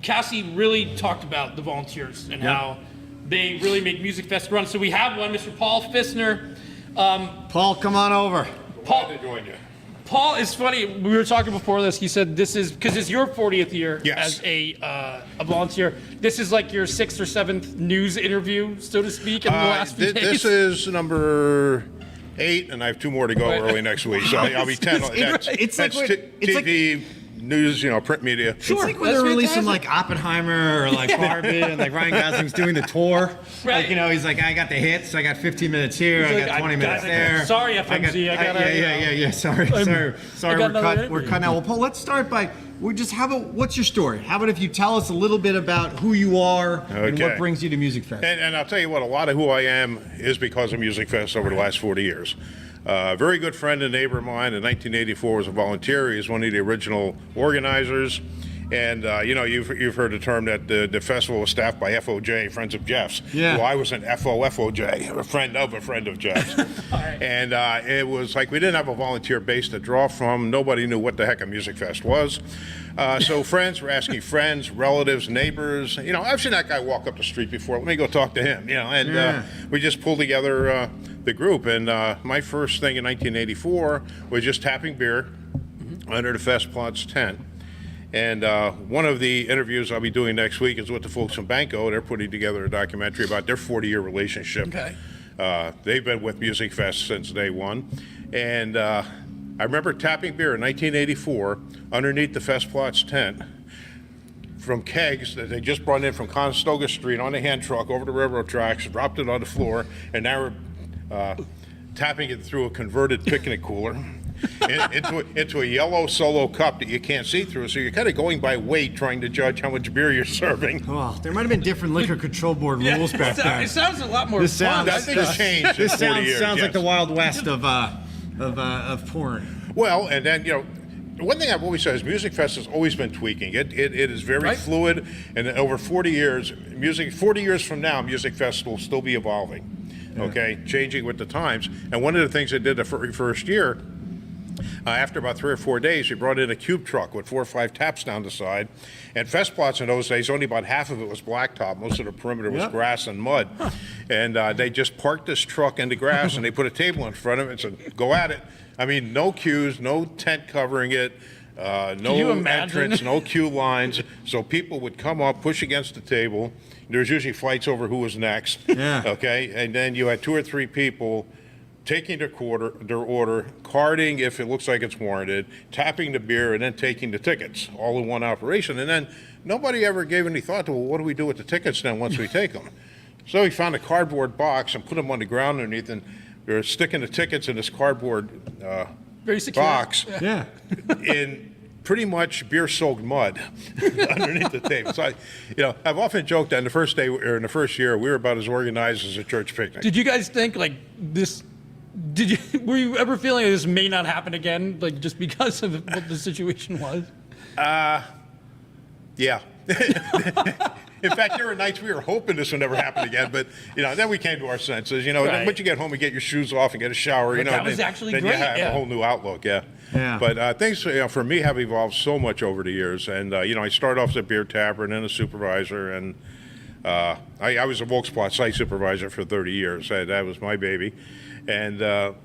Cassie really talked about the volunteers and how they really make Music Fest run. So we have one, Mr. Paul Fissner.
Paul, come on over.
Paul, Paul is funny. We were talking before this. He said this is because it's your 40th year
Yes.
as a volunteer. This is like your 6th or 7th news interview, so to speak, in the last few days.
This is number 8, and I have 2 more to go early next week, so I'll be 10.
It's like
That's
what- it's like-
TV, news, print media.
It's like when
that's
they're releasing
fantastic.
like Oppenheimer or like Barbie and like Ryan Gosling's doing the tour.
Right.
Like, he's like, I got the hits, I got 15 minutes here, I
like,
got
I
20
got
minutes
it.
there.
Sorry, FMZ, I gotta,
Yeah. Sorry,
got
we're
another
cutting out. Well, Paul, let's start by, what's your story? How about if you tell us a little bit about who you are and what
Okay.
brings you to Music Fest?
And I'll tell you what, a lot of who I am is because of Music Fest over the last 40 years. A very good friend and neighbor of mine in 1984 was a volunteer. He was one of the original organizers. And, you've heard the term that the festival was staffed by FOJ, Friends of Jeff's.
Yeah.
Well, I was an FOJ, a friend of Jeff's. And it was like we didn't have a volunteer base to draw from. Nobody knew what the heck a Music Fest was. So friends were asking friends, relatives, neighbors. I've seen that guy walk up the street before. Let me go talk to him. And we just pulled together the group. And my first thing in 1984 was just tapping beer under the Festplatz tent. And one of the interviews I'll be doing next week is with the folks from Banco. They're putting together a documentary about their 40-year relationship.
Okay.
They've been with Music Fest since day one. And I remember tapping beer in 1984 underneath the Festplatz tent from kegs that they just brought in from Conestoga Street on a hand truck over the railroad tracks, dropped it on the floor, and now we're tapping it through a converted picnic cooler. into a yellow solo cup that you can't see through, so you're kind of going by weight trying to judge how much beer you're serving.
Well, there might have been different liquor control board rules back then.
It sounds a lot more
This
fun.
sounds-
I think it's changed in
This
40 years.
sounds like
yes.
the Wild West of porn.
Well, and then, one thing I've always said is Music Fest has always been tweaking. It is very
Right.
fluid, and over 40 years, 40 years from now, Music Fest will still be evolving, okay, changing with the times. And one of the things they did the very first year, after about 3 or 4 days, we brought in a cube truck with 4 or 5 taps down the side. And Festplatz in those days, only about half of it was blacktop. Most of the perimeter was grass and mud. And they just parked this truck in the grass, and they put a table in front of it and said, go at it. I mean, no queues, no tent covering it,
you
no
imagine?
entrance, no queue lines. So people would come up, push against the table. There's usually fights over who was next.
Yeah.
Okay? And then you had 2 or 3 people taking their order, carding if it looks like it's warranted, tapping the beer, and then taking the tickets, all in one operation. And then nobody ever gave any thought to, well, what do we do with the tickets then once we take them? So we found a cardboard box and put them on the ground underneath, and we were sticking the tickets in this cardboard
Very secure.
box
Yeah.
in pretty much beer-soaked mud underneath the table. So, I've often joked that in the first day or in the first year, we were about as organized as a church picnic.
Did you guys think like this? Were you ever feeling like this may not happen again, like just because of what the situation was?
Yeah. In fact, there were nights we were hoping this would never happen again, but then we came to our senses.
Right.
Once you get home and get your shoes off and get a shower,
That was actually
then
great,
you have
yeah.
a whole new outlook. Yeah.
Yeah.
But things for me have evolved so much over the years, and I started off as a beer tapper and then a supervisor, and I was a Volksplot site supervisor for 30 years. That was my baby, and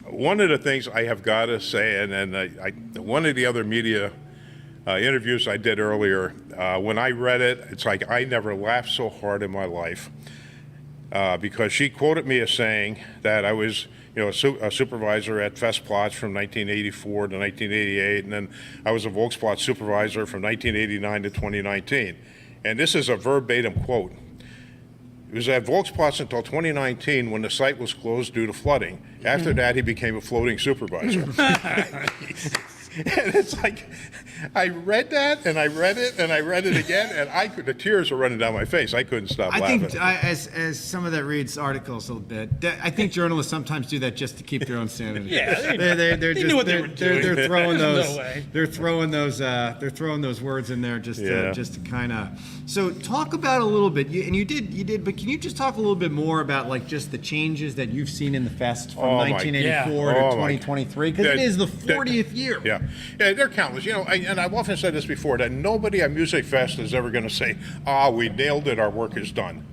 one of the things I have got to say, and one of the other media interviews I did earlier, when I read it, it's like I never laughed so hard in my life because she quoted me as saying that I was a supervisor at Festplatz from 1984 to 1988, and then I was a Volksplot supervisor from 1989 to 2019. And this is a verbatim quote. It was at Volksplatz until 2019 when the site was closed due to flooding. After that, he became a floating supervisor. And it's like, I read that, and I read it, and I read it again, and the tears were running down my face. I couldn't stop laughing.
I think, as someone that reads articles a little bit, I think journalists sometimes do that just to keep their own sanity.
Yeah,
They're
they knew what they were doing.
They're throwing
There's
those.
no way.
They're throwing those words in there just to kind of. So talk about a little bit. You did. But can you just talk a little bit more about like just the changes that you've seen in the fest from 1984 to 2023? Because it is the 40th year.
Yeah, they're countless. And I've often said this before, that nobody at Musikfest is ever going to say, we nailed it, our work is done.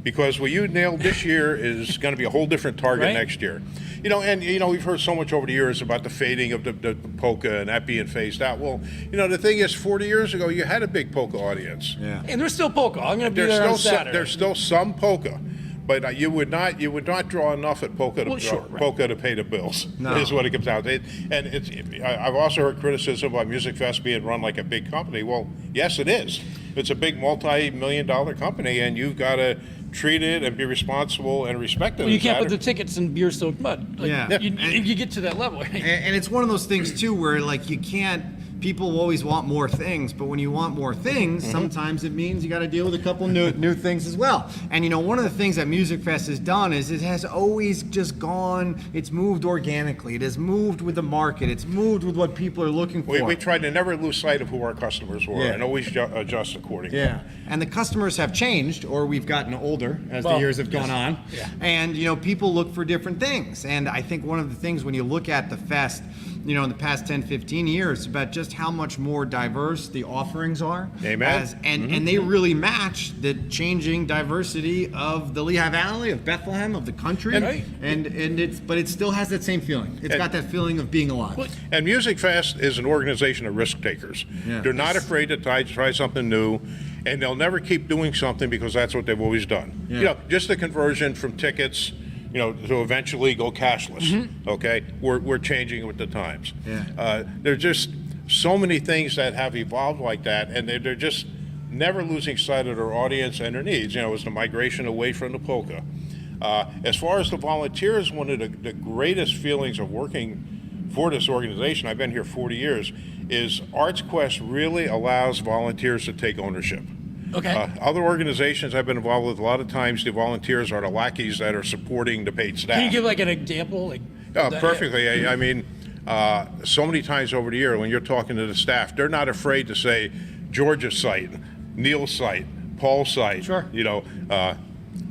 Because what you nailed this year is going to be a whole different target
Right.
next year. We've heard so much over the years about the fading of the polka and that being phased out. Well, the thing is, 40 years ago, you had a big polka audience.
Yeah.
And there's still polka. I'm going to be there on Saturday.
There's still some polka. But you would not draw enough at polka to pay the bills.
No.
Is what it comes down to. I've also heard criticism about Musikfest being run like a big company. Well, yes, it is. It's a big multi-million-dollar company, and you've got to treat it and be responsible and respect it.
Well, you can't put the tickets in beer-soaked mud. You get to that level.
And it's one of those things too where like you can't. People always want more things, but when you want more things, sometimes it means you got to deal with a couple new things as well. And one of the things that Musikfest has done is it has always just gone. It's moved organically. It has moved with the market. It's moved with what people are looking for.
We tried to never lose sight of who our customers were and always adjust accordingly.
Yeah, and the customers have changed, or we've gotten older as the years have gone on.
Yeah.
And people look for different things. And I think one of the things when you look at the fest, in the past 10, 15 years, about just how much more diverse the offerings are.
Amen.
And they really match the changing diversity of the Lehigh Valley, of Bethlehem, of the country.
Right.
But it still has that same feeling. It's got that feeling of being alive.
And Musikfest is an organization of risk takers.
Yeah.
They're not afraid to try something new, and they'll never keep doing something because that's what they've always done.
Yeah.
Just the conversion from tickets, to eventually go cashless. Okay, we're changing with the times.
Yeah.
There's just so many things that have evolved like that, and they're just never losing sight of their audience and their needs. It's the migration away from the polka. As far as the volunteers, one of the greatest feelings of working for this organization, I've been here 40 years, is ArtsQuest really allows volunteers to take ownership.
Okay.
Other organizations I've been involved with, a lot of times the volunteers are the lackeys that are supporting the paid staff.
Can you give like an example?
Perfectly. I mean, so many times over the year when you're talking to the staff, they're not afraid to say George's site, Neil's site, Paul's site,
Sure.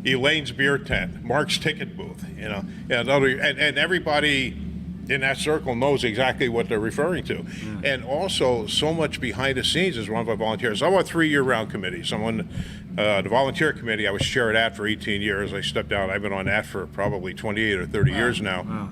Elaine's beer tent, Mark's ticket booth, and everybody in that circle knows exactly what they're referring to. And also, so much behind the scenes is run by volunteers. I'm on 3 year-round committees. I'm on the volunteer committee. I was chair of that for 18 years. I stepped down. I've been on that for probably 28 or 30 years now.
Wow.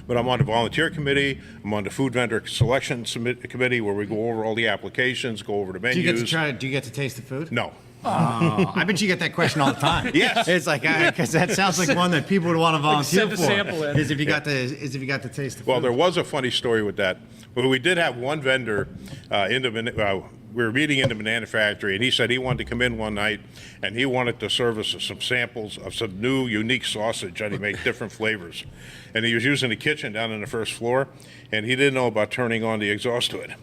But I'm on the volunteer committee. I'm on the food vendor selection committee where we go over all the applications, go over the menus.
Do you get to taste the food?
No.
Oh, I bet you get that question all the time.
Yes.
It's like, because that sounds like one that people would want to volunteer
send a
for.
sample in.
Is if you got to taste the food.
Well, there was a funny story with that. Well, we did have one vendor we were meeting in the banana factory, and he said he wanted to come in one night, and he wanted to serve us some samples of some new, unique sausage that he made different flavors. And he was using the kitchen down on the first floor, and he didn't know about turning on the exhaust hood.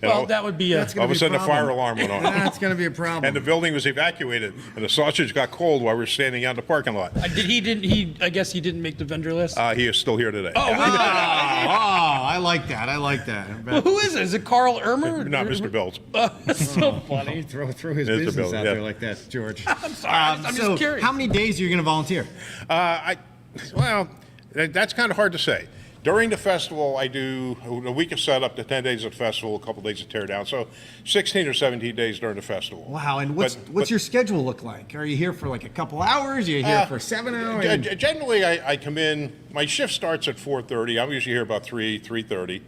And
Well, that would be a.
That's
all of a
be a
sudden, the fire
problem.
alarm went on.
That's going to be a problem.
And the building was evacuated, and the sausage got cold while we were standing out in the parking lot.
I guess he didn't make the vendor list.
He is still here today.
Oh, wait.
I like that. I like that.
Well, who is it? Is it Carl Irmer?
Not Mr. Bills.
That's so funny.
Throw his
It's a
business
bill,
out
yeah.
there like that, George.
I'm sorry. I'm
so
just curious.
how many days are you going to volunteer?
Well, that's kind of hard to say. During the festival, I do a week of setup, the 10 days of the festival, a couple days of tear down. So 16 or 17 days during the festival.
Wow, and
But-
what's your schedule look like? Are you here for like a couple hours? Are you here for 7 hours?
Generally, I come in, my shift starts at 4:30. I'm usually here about 3:30.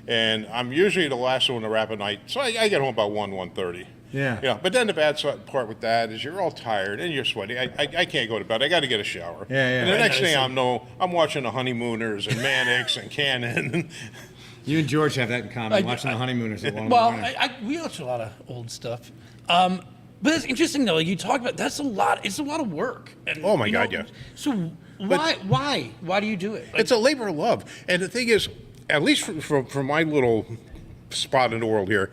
And I'm usually the last one to wrap at night. So I get home about 1:30.
Yeah.
Yeah, but then the bad part with that is you're all tired and you're sweaty. I can't go to bed. I got to get a shower.
Yeah, yeah.
And the
I
next thing I'm watching the Honeymooners and Mannix and Cannon.
You and George have that in common, watching the Honeymooners at 1 in the
Well,
morning.
we watch a lot of old stuff. But it's interesting though. Like you talk about that's a lot. It's a lot of work. And,
Oh, my
you
God,
know,
yeah.
So why do you do it? Like,
It's a labor of love. And the thing is, at least from my little spot in the world here,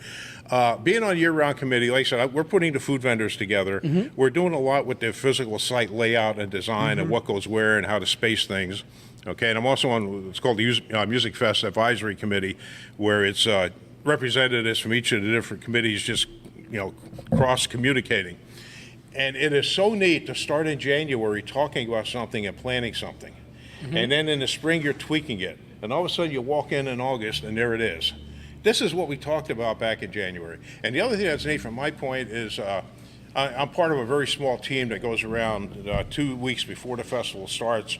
being on a year-round committee, like I said, we're putting the food vendors together.
Mm-hmm.
We're doing a lot with the physical site layout and design and what goes where and how to space things. Okay, and I'm also on what's called the Musikfest Advisory Committee, where it's representatives from each of the different committees just, cross-communicating. And it is so neat to start in January talking about something and planning something. And then in the spring, you're tweaking it. And all of a sudden, you walk in August, and there it is. This is what we talked about back in January. And the other thing that's neat from my point is I'm part of a very small team that goes around 2 weeks before the festival starts.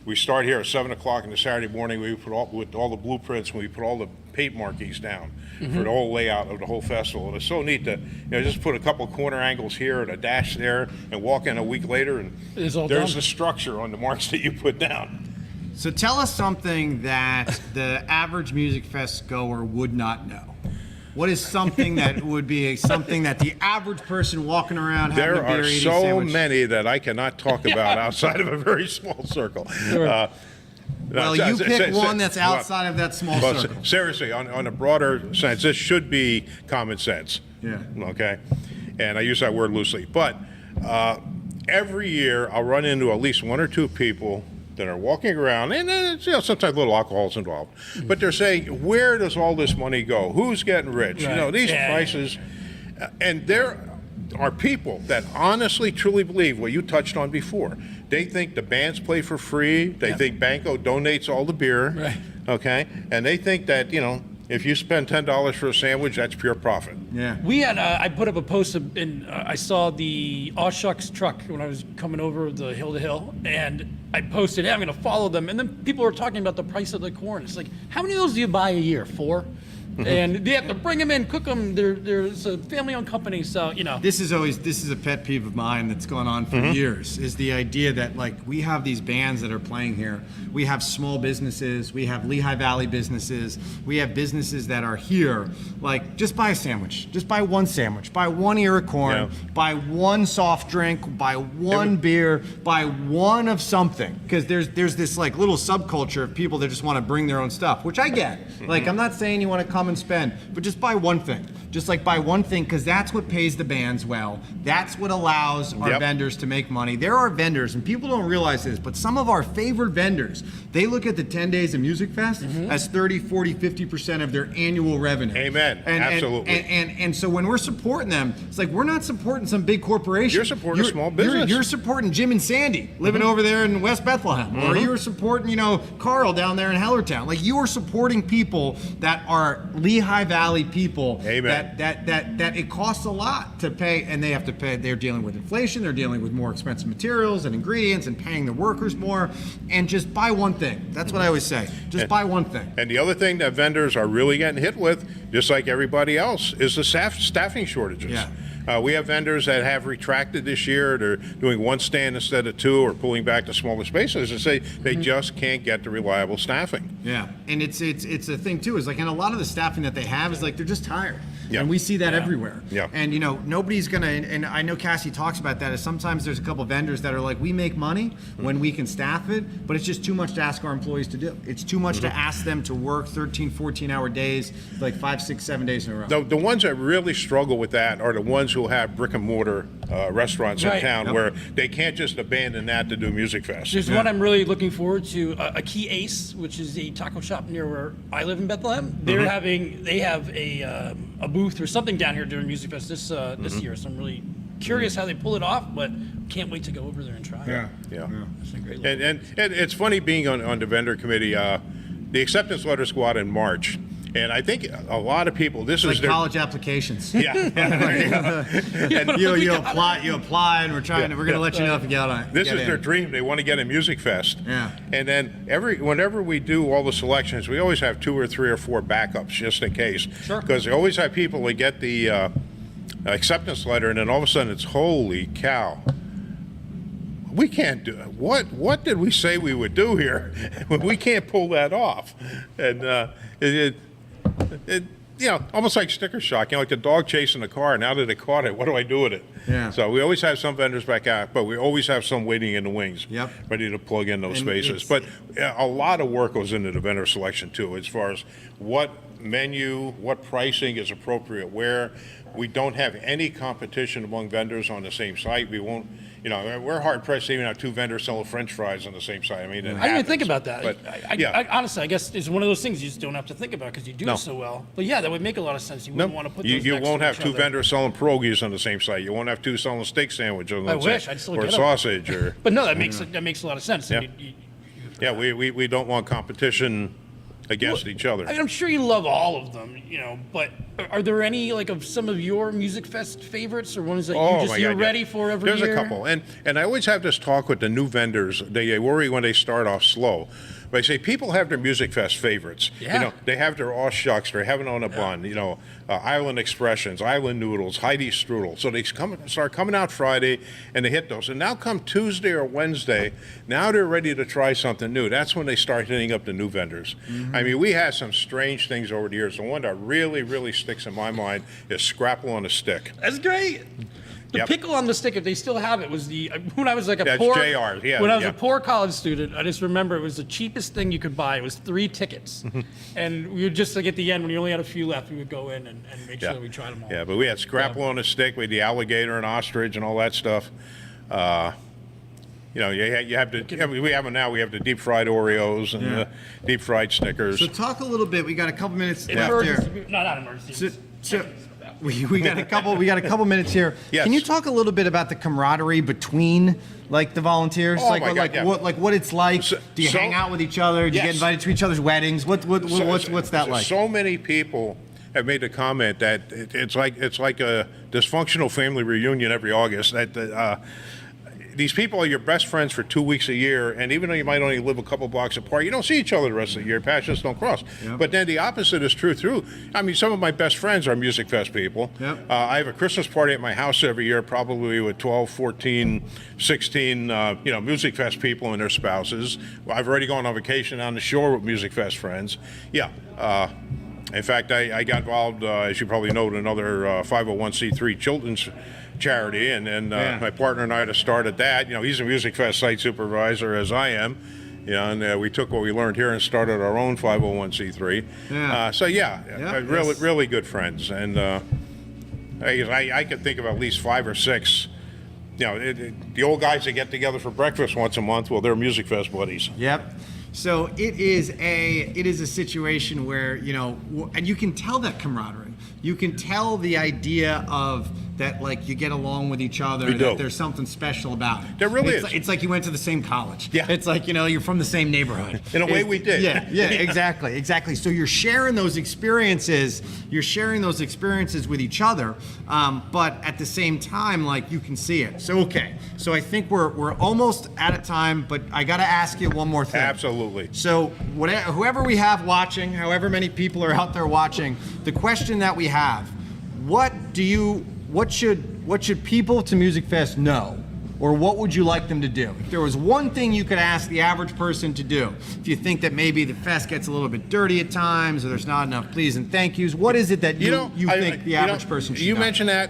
We start here at 7 o'clock on the Saturday morning. We put with all the blueprints, and we put all the paint markings down for the whole layout of the whole festival. And it's so neat to just put a couple corner angles here and a dash there and walk in a week later, and
It's all
there's
done.
the structure on the marks that you put down.
So tell us something that the average Music Fest goer would not know. What is something that would be something that the average person walking around having
There
a beer
are
eating
so
sandwich?
many that I cannot talk about outside of a very small circle.
Well, you pick one that's outside of that small
Well,
circle.
seriously, on a broader sense, this should be common sense.
Yeah.
Okay? And I use that word loosely. But every year, I'll run into at least one or two people that are walking around, and sometimes little alcohol's involved. But they're saying, where does all this money go? Who's getting rich?
Right.
These
Yeah.
prices. And there are people that honestly, truly believe what you touched on before. They think the bands play for free. They think Banco donates all the beer.
Right.
Okay? And they think that, if you spend $10 for a sandwich, that's pure profit.
Yeah.
We had I put up a post and I saw the Aw Shucks truck when I was coming over the hill to hill, and I posted, hey, I'm going to follow them. And then people were talking about the price of the corn. It's like, how many of those do you buy a year? 4? And they have to bring them in, cook them. There's a family-owned company, so
This is a pet peeve of mine that's gone on for years, is the idea that we have these bands that are playing here. We have small businesses, we have Lehigh Valley businesses, we have businesses that are here. Just buy a sandwich, just buy one sandwich, buy one ear of corn,
Yeah.
buy one soft drink, buy one beer, buy one of something. Because there's this little subculture of people that just want to bring their own stuff, which I get. I'm not saying you want to come and spend, but just buy one thing. Just buy one thing, because that's what pays the bands well. That's what allows our
Yep.
vendors to make money. There are vendors, and people don't realize this, but some of our favorite vendors, they look at the 10 days of Music Fest as 30, 40, 50% of their annual revenue.
Amen. Absolutely.
And so when we're supporting them, it's we're not supporting some big corporation.
You're supporting a small business.
You're supporting Jim and Sandy living over there in West Bethlehem, or you're supporting, Carl down there in Hellertown. You are supporting people that are Lehigh Valley people.
Amen.
That it costs a lot to pay, and they have to pay. They're dealing with inflation. They're dealing with more expensive materials and ingredients, and paying the workers more. And just buy one thing. That's what I always say. Just buy one thing.
And the other thing that vendors are really getting hit with, just like everybody else, is the staffing shortages.
Yeah.
We have vendors that have retracted this year. They're doing one stand instead of two, or pulling back to smaller spaces, and say they just can't get the reliable staffing.
Yeah, and it's a thing too. Is like, and a lot of the staffing that they have is like they're just tired.
Yeah.
And we see that everywhere.
Yeah.
And you know, nobody's gonna. And I know Cassie talks about that. Is sometimes there's a couple vendors that are like, we make money when we can staff it, but it's just too much to ask our employees to do. It's too much to ask them to work 13, 14-hour days, like 5, 6, 7 days in a row.
The ones that really struggle with that are the ones who have brick and mortar restaurants in
Right.
town, where they can't just abandon that to do Music Fest.
There's one I'm really looking forward to, a Key Ace, which is a taco shop near where I live in Bethlehem. They have a booth or something down here during Music Fest this year, so I'm really curious how they pull it off, but can't wait to go over there and try it.
Yeah.
It's a great
And it's funny being on the vendor committee. The acceptance letters go out in March, and I think a lot of people, this
Like
is their
college applications.
yeah.
And you apply, and we're gonna let you know if you get on it.
This
get
is
in.
their dream. They want to get a Music Fest.
Yeah.
And then whenever we do all the selections, we always have 2 or 3 or 4 backups just in case.
Sure.
Because they always have people that get the acceptance letter, and then all of a sudden it's, holy cow. We can't do it. What did we say we would do here? We can't pull that off. And it you know, almost like sticker shock. You know, like the dog chasing the car. Now that they caught it, what do I do with it?
Yeah.
So we always have some vendors back out, but we always have some waiting in the wings,
Yep.
ready to plug in those
And
spaces.
it's-
But a lot of work goes into the vendor selection too, as far as what menu, what pricing is appropriate where. We don't have any competition among vendors on the same site. We won't, you know, we're hard pressed to even have 2 vendors selling French fries on the same site. I mean,
I didn't even think about that.
But
I honestly, I guess it's one of those things you just don't have to think about because you do
No.
it so well. But yeah, that would make a lot of sense. You
no,
wouldn't want to put those
you
next
won't
to
have
each
2
other.
vendors selling pierogies on the same site. You won't have 2 selling steak sandwiches on the
I
same
wish. I'd still
or
get 'em.
sausage or.
But no, that makes a lot of sense.
Yeah.
And
Yeah, we don't want competition against each other.
I'm sure you love all of them, you know. But are there any like of some of your Music Fest favorites or ones that you're
God, yeah.
ready for every
There's
year?
a couple, and I always have this talk with the new vendors. They worry when they start off slow. But I say people have their Music Fest favorites.
Yeah.
You know, they have their aw shucks, they're having on a bun. You know, Island Expressions, Island Noodles, Heidi Strudel. So they start coming out Friday, and they hit those. And now come Tuesday or Wednesday, now they're ready to try something new. That's when they start hitting up the new vendors. I mean, we had some strange things over the years. The one that really, really sticks in my mind is Scrapple on a Stick.
That's great. The
Yep.
pickle on the stick, if they still have it, was when I was like a
That's
poor
JR's, yeah,
when I was
yeah.
a poor college student. I just remember it was the cheapest thing you could buy. It was 3 tickets, and we would just like at the end when you only had a few left, we would go in and make sure that we tried them all.
Yeah, but we had Scrapple on a Stick, we had the alligator and ostrich and all that stuff. You know, you have to. We have them now. We have the deep fried Oreos and the deep fried Snickers.
So talk a little bit. We got a couple minutes left here.
Emergency, not emergency.
So we got a couple minutes here.
Yes.
Can you talk a little bit about the camaraderie between like the volunteers?
Oh,
like
my God, yeah.
what it's like?
So-
Do you
so-
hang out with each other? Do you get
Yes.
invited to each other's weddings? What's that like?
So many people have made the comment that it's like a dysfunctional family reunion every August. That these people are your best friends for 2 weeks a year, and even though you might only live a couple blocks apart, you don't see each other the rest of the year. Paths don't cross.
Yep.
But then the opposite is true too. I mean, some of my best friends are Music Fest people.
Yep.
I have a Christmas party at my house every year, probably with 12, 14, 16, Music Fest people and their spouses. I've already gone on vacation on the shore with Music Fest friends. Yeah. In fact, I got involved, as you probably know, in another 501c3 children's charity, and my partner and I just started that. You know, he's a Music Fest site supervisor, as I am. You know, and we took what we learned here and started our own 501c3.
Yeah.
Really good friends, and I could think of at least 5 or 6. You know, the old guys that get together for breakfast once a month. Well, they're Music Fest buddies.
Yep. So it is a situation where, you know, and you can tell that camaraderie. You can tell the idea of that, like, you get along with each other.
We
that
do.
There's something special about it.
There really is.
It's like you went to the same college.
Yeah.
It's like, you know, you're from the same neighborhood.
In a way, we did.
Yeah, exactly. So you're sharing those experiences. You're sharing those experiences with each other, but at the same time, like, you can see it. So okay. So I think we're almost out of time, but I got to ask you one more thing.
Absolutely.
So whoever we have watching, however many people are out there watching, the question that we have, what should people to Music Fest know? Or what would you like them to do? If there was one thing you could ask the average person to do, if you think that maybe the fest gets a little bit dirty at times, or there's not enough please and thank yous, what is it that you think the average person should know?
You mentioned that.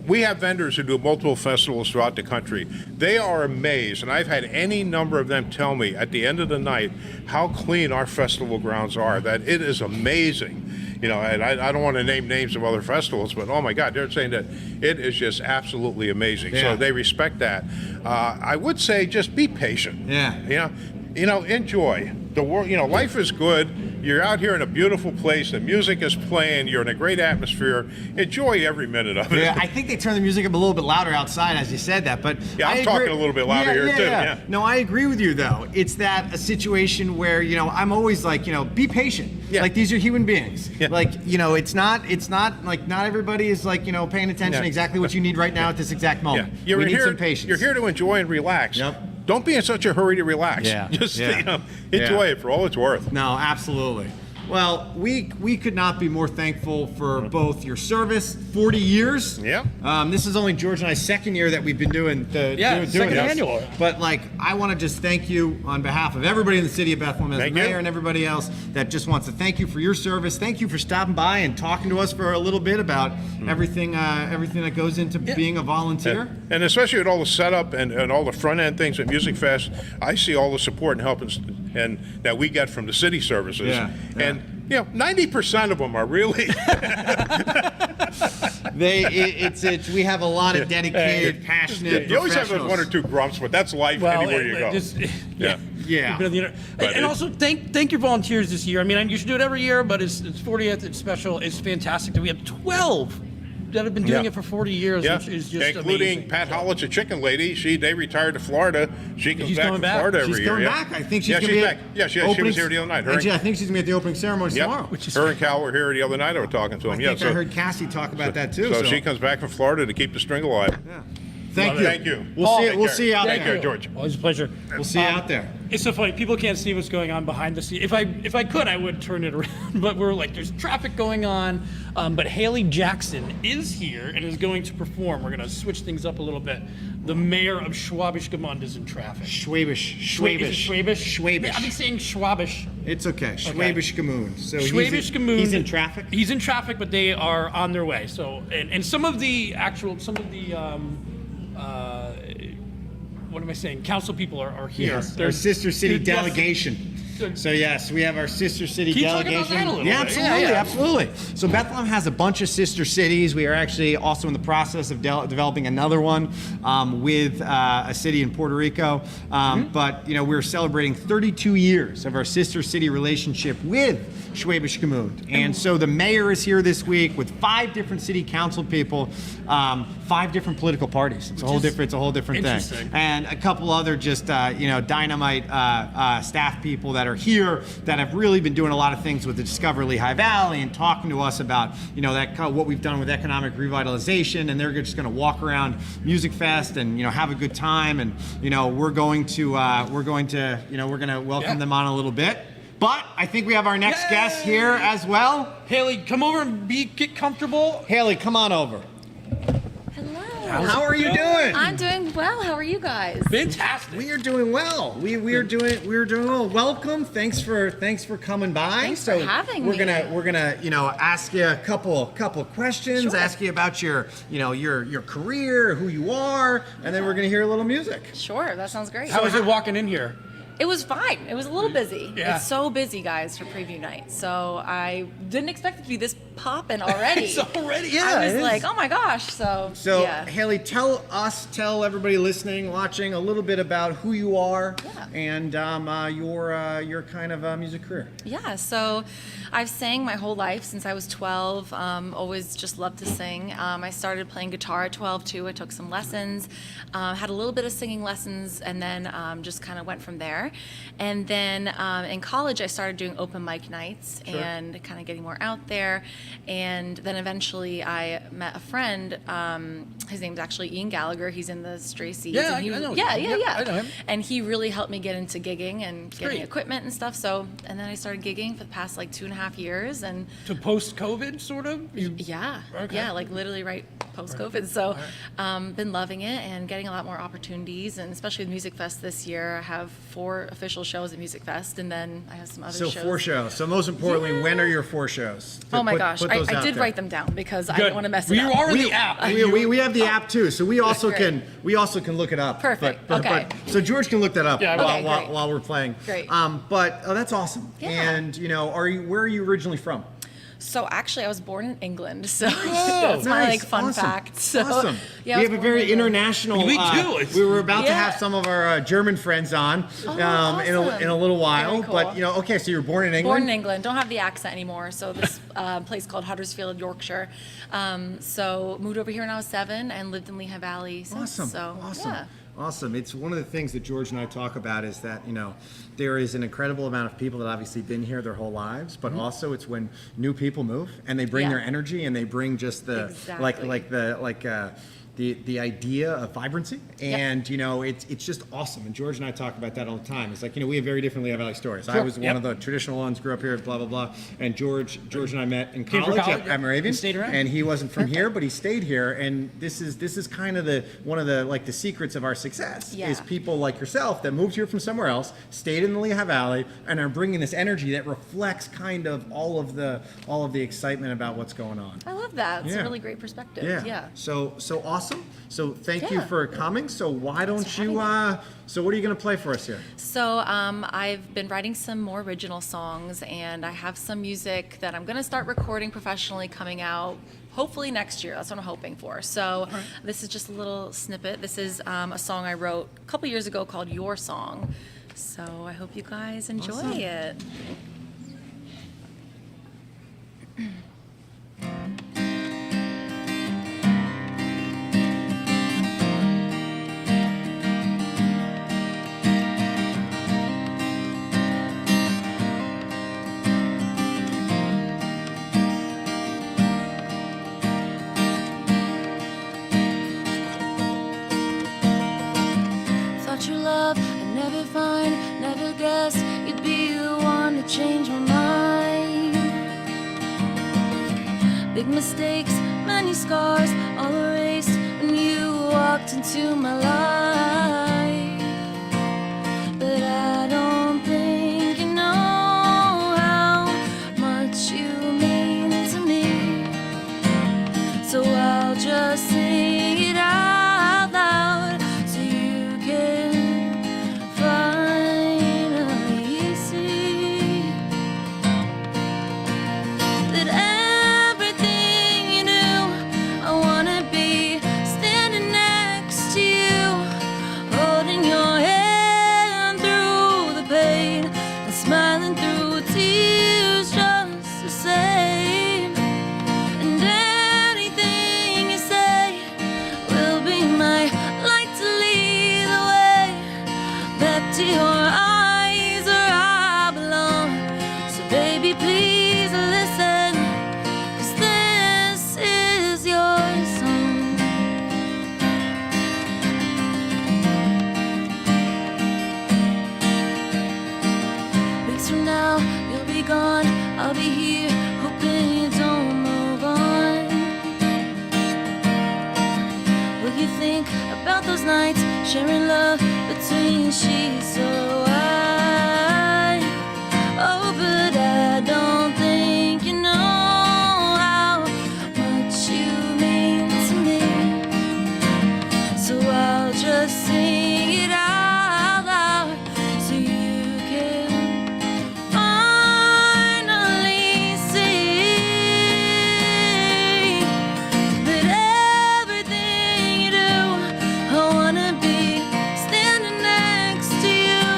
We have vendors who do multiple festivals throughout the country. They are amazed, and I've had any number of them tell me at the end of the night how clean our festival grounds are, that it is amazing. You know, and I don't want to name names of other festivals, but oh my God, they're saying that it is just absolutely amazing.
Yeah.
So they respect that. I would say just be patient.
Yeah.
Enjoy the world. You know, life is good. You're out here in a beautiful place. The music is playing. You're in a great atmosphere. Enjoy every minute of it.
Yeah, I think they turn the music up a little bit louder outside as you said that, but
Yeah, I'm talking a little bit louder here too. Yeah.
No, I agree with you though. It's that a situation where, I'm always like, be patient.
Yeah.
Like these are human beings.
Yeah.
Like, it's not like not everybody is like, paying attention
Yeah.
exactly what you need right now at this exact moment.
Yeah.
We need some patience.
You're here to enjoy and relax.
Yep.
Don't be in such a hurry to relax.
Yeah.
Just
Yeah.
enjoy it for all it's worth.
No, absolutely. Well, we could not be more thankful for both your service, 40 years.
Yeah.
This is only George and I's second year that we've been doing doing
second
this.
annual.
But I want to just thank you on behalf of everybody in the city of Bethlehem, as the
Thank you.
mayor and everybody else that just wants to thank you for your service. Thank you for stopping by and talking to us for a little bit about everything that goes into being a volunteer.
And especially with all the setup and all the front end things at Music Fest, I see all the support and help and that we get from the city services.
Yeah, yeah.
And 90% of them are really.
We have a lot of dedicated, passionate.
You always have those
professionals.
one or two grumps, but that's life anywhere you go. Yeah.
Yeah.
But
And also thank your volunteers this year. I mean, you should do it every year, but it's 40th. It's special. It's fantastic that we have 12 that have been doing
Yeah.
it for 40 years,
Yeah,
which is just
including
amazing.
Pat Hollitz, a chicken lady. They retired to Florida. She comes
She's
back
going
from
back.
Florida every
She's
year.
coming
Yeah.
back. I think she's
yeah,
going to
she's
be
back. Yeah, she was here the other night.
I think she's going to be at the opening ceremony
Yep.
tomorrow.
Her and Cal were here the other night. I was talking to
I
them.
think I heard Cassie talk about that too.
So she comes back from Florida to keep the string alive.
Yeah. Thank
Love
you.
it. Thank you.
We'll
Paul,
see.
take
We'll
care.
see you out
Take
there.
care, George.
Always a pleasure.
We'll see you out there.
It's so funny. People can't see what's going on behind the scenes. If I could, I would turn it around. But we're like, there's traffic going on. But Haley Jackson is here and is going to perform. We're going to switch things up a little bit. The mayor of Schwäbisch Gmünd is in traffic.
Schwäbisch.
Is it Schwäbisch?
Schwäbisch.
I've been saying Schwäbisch.
It's okay. Schwäbisch Gmünd. So
Schwäbisch Gmünd.
He's in traffic.
He's in traffic, but they are on their way. So, and some of the what am I saying? Council people are here.
Yes. Our sister city
Yes.
delegation. So yes, we have our sister city
Can you talk about
delegation.
that a little
yeah,
bit?
absolutely,
Yeah, yeah.
absolutely. So Bethlehem has a bunch of sister cities. We are actually also in the process of developing another one with a city in Puerto Rico. But we're celebrating 32 years of our sister city relationship with Schwäbisch Gmünd. And so the mayor is here this week with 5 different city council people, 5 different political parties. It's a whole different thing.
interesting.
And a couple other just dynamite staff people that are here that have really been doing a lot of things with the Discover Lehigh Valley and talking to us about what we've done with economic revitalization. And they're just going to walk around Music Fest and have a good time. And we're going to welcome them on a little bit. But I think we have our next guest here as well.
Haley, come over and get comfortable.
Haley, come on over.
Hello.
How are you doing?
I'm doing well. How are you guys?
Fantastic.
We are doing well. We're doing well. Welcome. Thanks for coming by.
Thanks for having
we're
me.
We're gonna ask you a couple questions.
Sure.
Ask you about your career, who you are, and then we're gonna hear a little music.
Sure, that sounds great.
How was it walking in here?
It was fine. It was a little busy.
Yeah.
It's so busy, guys, for preview night. So I didn't expect it to be this poppin' already.
It's already,
I was
it
like,
is.
oh my gosh. So yeah.
Haley, tell everybody listening, watching a little bit about who you are and your kind of music career.
Yeah, so I've sang my whole life since I was 12. Always just loved to sing. I started playing guitar at 12 too. I took some lessons, had a little bit of singing lessons, and then just kind of went from there. And then in college, I started doing open mic nights and kind of getting more out there. And then eventually, I met a friend. His name's actually Ian Gallagher. He's in the Stray Seeds.
Yeah,
and he,
I know him.
Yeah,
Yep, I know him.
And he really helped me get into gigging and getting
great.
equipment and stuff. So, and then I started gigging for the past like 2.5 years, and
To post-COVID, sort of?
yeah,
Okay.
yeah, like literally right post-COVID. So been loving it and getting a lot more opportunities, and especially with Music Fest this year. I have 4 official shows at Music Fest, and then I have some other
So
shows.
4 shows. So most importantly, when are your 4 shows?
Oh my
Put-
gosh,
put
I
those out
did
there.
write them down because I
Good.
don't want to mess it
You
up.
are in the app.
We have the app too, so we also
great.
can look it up.
Perfect. Okay.
So George can look that up
Yeah,
Okay, great.
while we're playing.
Great.
But that's awesome.
Yeah.
And where are you originally from?
So actually, I was born in England, so
Oh,
that's my
nice.
fun
Awesome.
fact. So,
Awesome.
Yeah, I
we
was
have a
born in
very
England.
international.
We do. It's-
We were about to
Yeah.
have some of our German friends on in a little while.
Very cool.
But okay, so you're born in England.
Born in England, don't have the accent anymore. So this place called Huddersfield, Yorkshire. So moved over here when I was 7 and lived in Lehigh Valley since.
Awesome.
So,
Awesome.
Yeah.
Awesome. It's one of the things that George and I talk about is that, there is an incredible amount of people that obviously been here their whole lives, but also it's when new people move and they bring
Yeah.
their energy and they bring just the the idea of vibrancy, and it's just awesome. And George and I talk about that all the time. It's like we have very different Lehigh Valley stories. I was one
Yep.
of the traditional ones, grew up here, blah blah blah. And George and I met in
Came from
college,
college,
at Moravian,
and stayed around.
and he wasn't from here, but he stayed here. And this is kind of one of the secrets of our success
Yeah.
is people like yourself that moved here from somewhere else, stayed in the Lehigh Valley, and are bringing this energy that reflects kind of all of the excitement about what's going on.
I love that. It's
Yeah.
a really great perspective. Yeah.
So awesome. So thank you
Yeah.
for coming. So why don't
for
you?
having
So what are you going to play for us here?
So I've been writing some more original songs, and I have some music that I'm going to start recording professionally coming out hopefully next year. That's what I'm hoping for. So this is just a little snippet. This is a song I wrote a couple years ago called Your Song. So I hope you guys enjoy it. Thought your love I'd never find, never guessed you'd be the one to change my mind. Big mistakes, many scars, all erased when you walked into my life. But I don't think you know how much you mean to me. So I'll just sing it out loud so you can finally see that everything you do, I wanna be standing next to you, holding your hand through the pain and smiling through tears just the same. And anything you say will be my light to lead the way back to your eyes where I belong. So baby, please listen, 'cause this is your song. Weeks from now, you'll be gone. I'll be here, hoping you don't move on. Will you think about those nights, sharing love between sheets so wide? Oh, but I don't think you know how much you mean to me. So I'll just sing it out loud so you can finally see that everything you do, I wanna be standing next to you,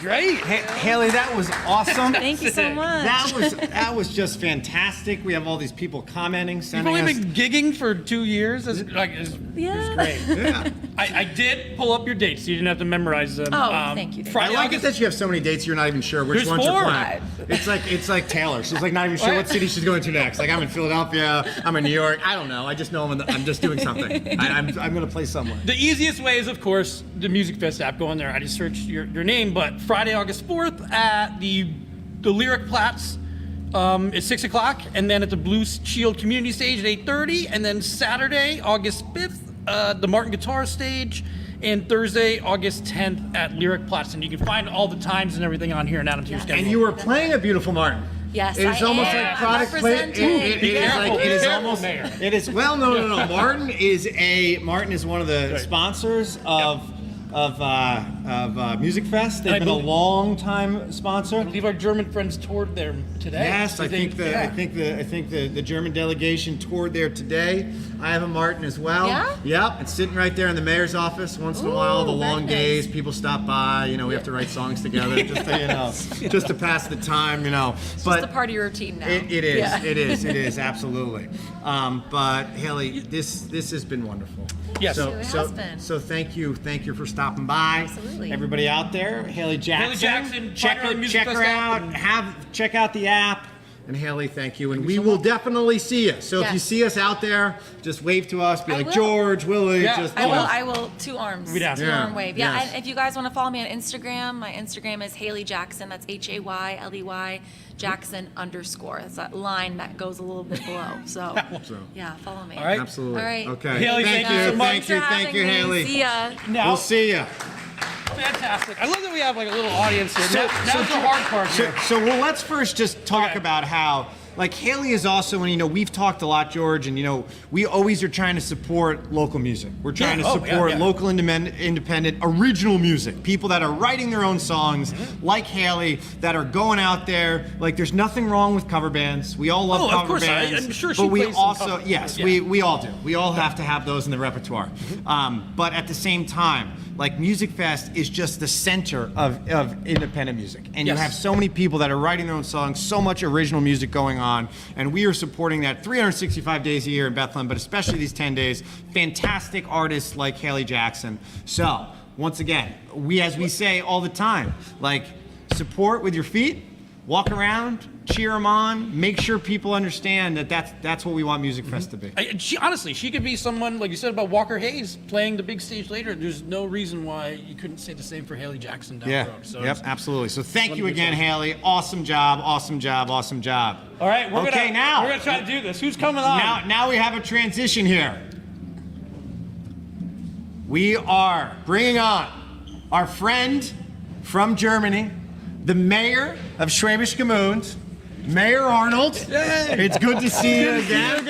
great.
Haley, that was awesome.
Thank you so much.
That was just fantastic. We have all these people commenting,
You've
sending
only
us.
been gigging for 2 years. It's
Yeah.
great.
Yeah.
I did pull up your dates, so you didn't have to memorize them.
Oh, thank you.
I like it that you have so many dates. You're not even sure which
There's
ones
4.
are planned. It's like Taylor. She's like not even sure what city she's going to next. Like I'm in Philadelphia. I'm in New York. I don't know. I just know I'm just doing something. I'm going to play somewhere.
The easiest way is, of course, the Musikfest app. Go on there. I just searched your name. But Friday, August 4th at the Lyric Platz at 6 o'clock, and then at the Blue Shield Community Stage at 8:30, and then Saturday, August 5th, the Martin Guitar Stage, and Thursday, August 10th at Lyric Platz. And you can find all the times and everything on here in Adam's Your schedule.
And you were playing a beautiful Martin.
Yes,
It's
I
almost
am.
like product placement. It
Be
is
careful,
like it
be
is
careful,
almost.
Mayor.
It is well. No. Martin is one of the sponsors of Musikfest. They've
I
been a
believe-
long time sponsor.
I believe our German friends toured there today.
Yes, I think the German delegation toured there today. I have a Martin as well.
Yeah?
Yep, it's sitting right there in the mayor's office. Once in a while, the
Ooh,
long
very
days,
nice.
people stop by. You know, we have to write songs together, just to, just to pass the time. You know,
It's a part of your routine now.
it is.
Yeah.
It is absolutely. But Haley, this has been wonderful.
Yes.
So,
It
so,
has been.
so thank you for stopping by.
Absolutely.
Everybody out there, Haley Jackson.
Jackson,
check
find her on the
check
Musikfest
her
app.
out. Check out the app. And Haley, thank you. And we will definitely see you. So if you
Yes.
see us out there, just wave to us. Be
I
like
will.
George, Willie.
Yeah.
Just
I will. 2 arms.
Be down.
Two
Yeah.
arm wave. Yeah.
Yes.
And if you guys want to follow me on Instagram, my Instagram is Haley Jackson. That's HAYLEY Jackson _ It's that line that goes a little bit below. So yeah, follow me.
All right.
Absolutely.
All right.
Okay.
Haley, thank you so much.
Thank you.
Thanks for
Thank you,
having me.
Haley.
See ya.
Now,
We'll see you.
fantastic. I love that we have like a little audience here. Now's the hard part here.
So let's first just talk
Okay.
about how, like, Haley is also, and we've talked a lot, George, and we always are trying to support local music. We're trying
Yeah.
to
Oh,
support
yeah.
local independent original music. People that are writing their own songs, like Haley, that are going out there. Like, there's nothing wrong with cover bands. We all love
Oh, of
cover
course.
bands.
I'm sure she
but we
plays some
also,
cover-
yes,
yeah.
we all do. We all have to have those in the repertoire. But at the same time, like, Musikfest is just the center of independent music. And you
Yes.
have so many people that are writing their own songs, so much original music going on, and we are supporting that 365 days a year in Bethlehem, but especially these 10 days. Fantastic artists like Haley Jackson. So, once again, as we say all the time, like, support with your feet, walk around, cheer them on, make sure people understand that that's what we want Musikfest to be.
Honestly, she could be someone, like you said about Walker Hayes, playing the big stage later. There's no reason why you couldn't say the same for Haley Jackson down
Yeah,
the road. So
yep,
it's-
absolutely. So thank you
Wonderful.
again, Haley. Awesome job, awesome job, awesome job.
All right, we're
Okay, now.
gonna try to do this. Who's coming on?
Now we have a transition here. We are bringing on our friend from Germany, the mayor of Schwäbisch Gmünd, Mayor Arnold. It's good to see you again.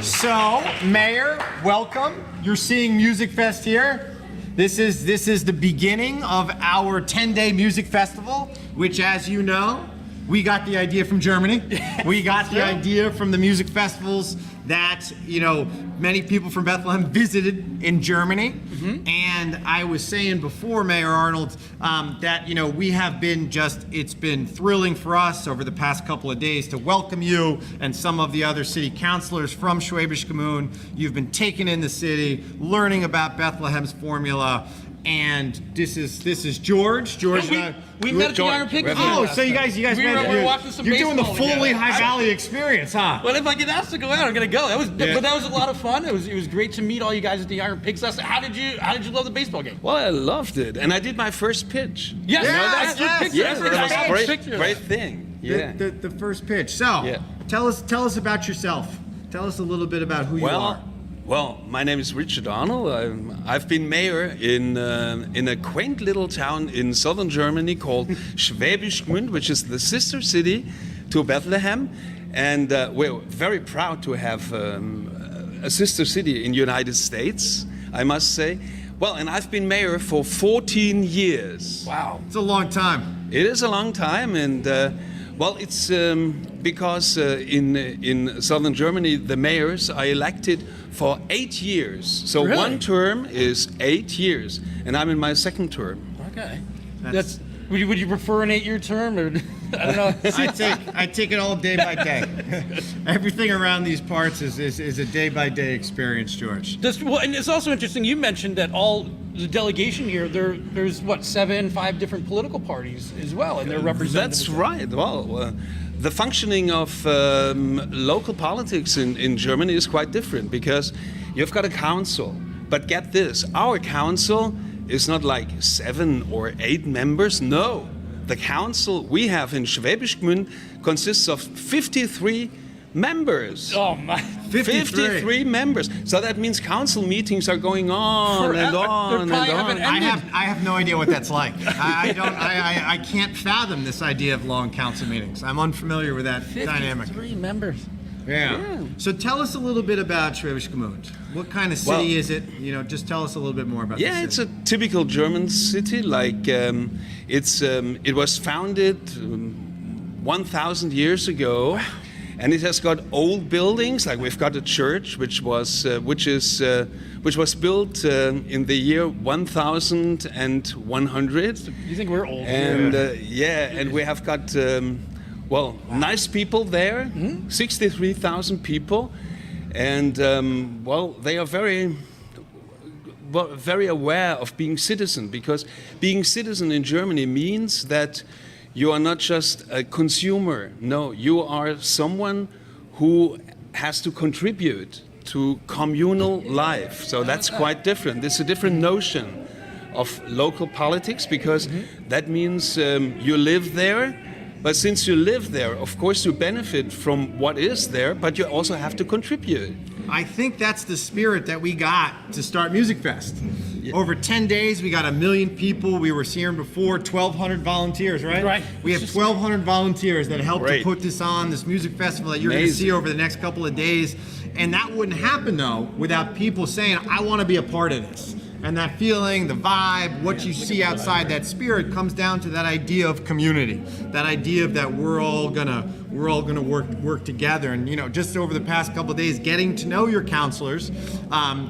So, Mayor, welcome. You're seeing Musikfest here. This is the beginning of our 10-day music festival, which, as you know, we got the idea from Germany. We got the idea from the music festivals that, many people from Bethlehem visited in Germany. And I was saying before, Mayor Arnold, that, we have been it's been thrilling for us over the past couple of days to welcome you and some of the other city councilors from Schwäbisch Gmünd. You've been taking in the city, learning about Bethlehem's formula. And this is George. George,
We met at the Iron Pig.
oh, so you guys
we
met.
were watching some
You're doing the
baseball
fully
together.
High Valley experience, huh?
Well, if I get asked to go out, I'm gonna go. But that was a lot of fun. It was great to meet all you guys at the Iron Pigs last night. How did you love the baseball game?
Well, I loved it, and I did my first pitch.
Yes,
Yes,
good
yes,
picture.
Yeah,
I
that was
got a
great,
picture of
great
that.
thing. Yeah.
The first pitch. So,
Yeah.
tell us about yourself. Tell us a little bit about who you are.
Well, my name is Richard Arnold. I've been mayor in a quaint little town in southern Germany called Schwäbisch Gmünd, which is the sister city to Bethlehem, and we're very proud to have a sister city in the United States, I must say. Well, and I've been mayor for 14 years.
Wow.
It's a long time.
It is a long time, and Well, it's because in southern Germany, the mayors are elected for 8 years. So
Really?
one term is 8 years, and I'm in my second term.
Okay. That's would you prefer an 8-year term, or I don't know?
I take it all day by day. Everything around these parts is a day by day experience, George.
Well, and it's also interesting. You mentioned that all the delegation here. There's what 5 different political parties as well, and they're represented.
That's right. Well, the functioning of local politics in Germany is quite different because you've got a council. But get this, our council is not like 7 or 8 members. No, the council we have in Schwäbisch Gmünd consists of 53 members.
Oh my!
53 members. So that means council meetings are going on and on and on.
I have no idea what that's like. I can't fathom this idea of long council meetings. I'm unfamiliar with that dynamic.
3 members.
Yeah. So tell us a little bit about Schwäbisch Gmünd. What kind of city is it? You know, just tell us a little bit more about.
Yeah, it's a typical German city. Like it was founded 1,000 years ago, and it has got old buildings. Like we've got a church which was built in the year 1100.
You think we're old?
And and we have got. Nice people there, 63,000 people, and they are very aware of being citizen, because being citizen in Germany means that you are not just a consumer. No, you are someone who has to contribute to communal life. So that's quite different. It's a different notion of local politics, because that means you live there. But since you live there, of course, you benefit from what is there, but you also have to contribute.
I think that's the spirit that we got to start Musikfest. Over 10 days, we got 1 million people. We were hearing before 1,200 volunteers, right?
Right.
We have 1,200 volunteers that helped
Great.
to put this on, this music festival that you're going to
Amazing.
see over the next couple of days. And that wouldn't happen, though, without people saying, I want to be a part of this. And that feeling, the vibe, what you see outside that spirit comes down to that idea of community, that idea of that we're all gonna work together. And just over the past couple of days, getting to know your counselors,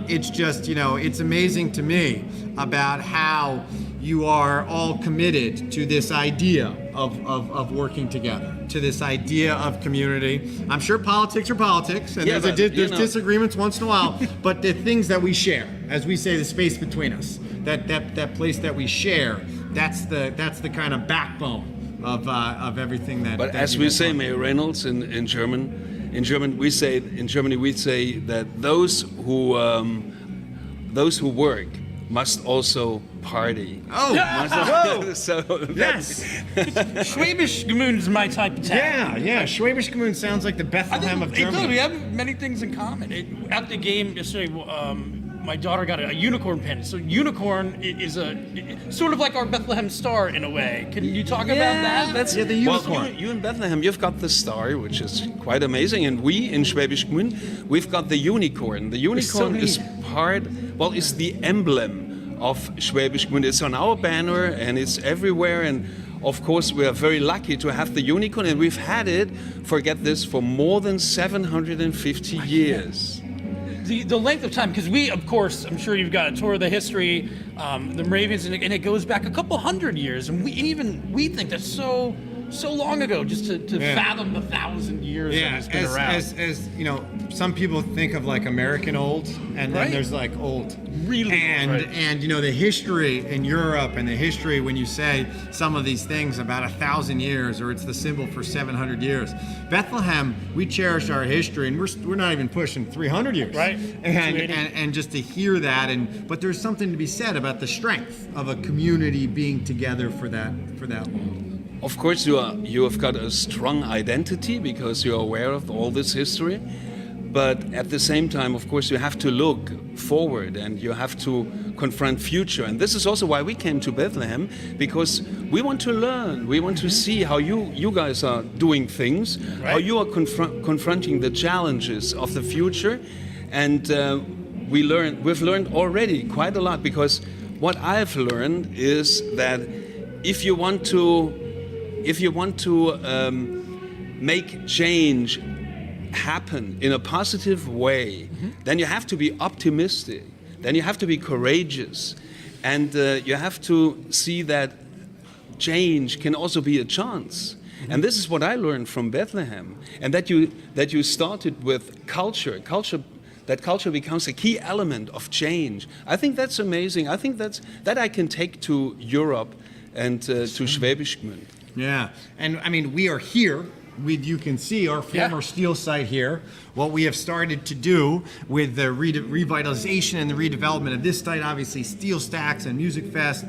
it's just it's amazing to me about how you are all committed to this idea of working together, to this idea of community. I'm sure politics are politics, and there's disagreements once in a while, but the things that we share, as we say, the space between us, that place that we share, that's the kind of backbone of everything that.
But
that
as
you
we
guys
say,
want.
Mayor Reynolds, in German we say that those who work must also party.
Oh, whoa!
So
Yes.
Schwäbisch Gmünd is my type of town.
Yeah. Schwäbisch Gmünd sounds like the Bethlehem of
It does.
Germany.
We have many things in common. At the game yesterday, my daughter got a unicorn pin. So unicorn is sort of like our Bethlehem star in a way. Can you talk about that?
That's
the unicorn.
Well, you in Bethlehem, you've got the star, which is quite amazing, and we in Schwäbisch Gmünd, we've got the unicorn. The unicorn is is the emblem of Schwäbisch Gmünd. It's on our banner and it's everywhere, and of course we are very lucky to have the unicorn, and we've had it, forget this, for more than 750 years.
The length of time, because we, of course, I'm sure you've got a tour of the history, the Moravians, and it goes back a couple hundred years, and we think that's so long ago, just to fathom the 1,000 years that it's been around.
As some people think of like American old, and then there's like old.
Really
and
old, right.
and the history in Europe, and the history when you say some of these things about 1,000 years, or it's the symbol for 700 years. Bethlehem, we cherish our history, and we're not even pushing 300 years,
right?
And just to hear that, but there's something to be said about the strength of a community being together for that long.
Of course, you have got a strong identity because you're aware of all this history. But at the same time, of course, you have to look forward and you have to confront future. And this is also why we came to Bethlehem, because we want to learn. We want to see how you guys are doing things, how you are confronting the challenges of the future. And we've learned already quite a lot, because what I've learned is that if you want to if you want to make change happen in a positive way, then you have to be optimistic. Then you have to be courageous, and you have to see that change can also be a chance. And this is what I learned from Bethlehem, and that you started with culture. That culture becomes a key element of change. I think that's amazing. I think that I can take to Europe and to Schwäbisch Gmünd.
Yeah, and I mean, we are here. You can see our former steel site here. What we have started to do with the revitalization and the redevelopment of this site, obviously Steel Stacks and Musikfest,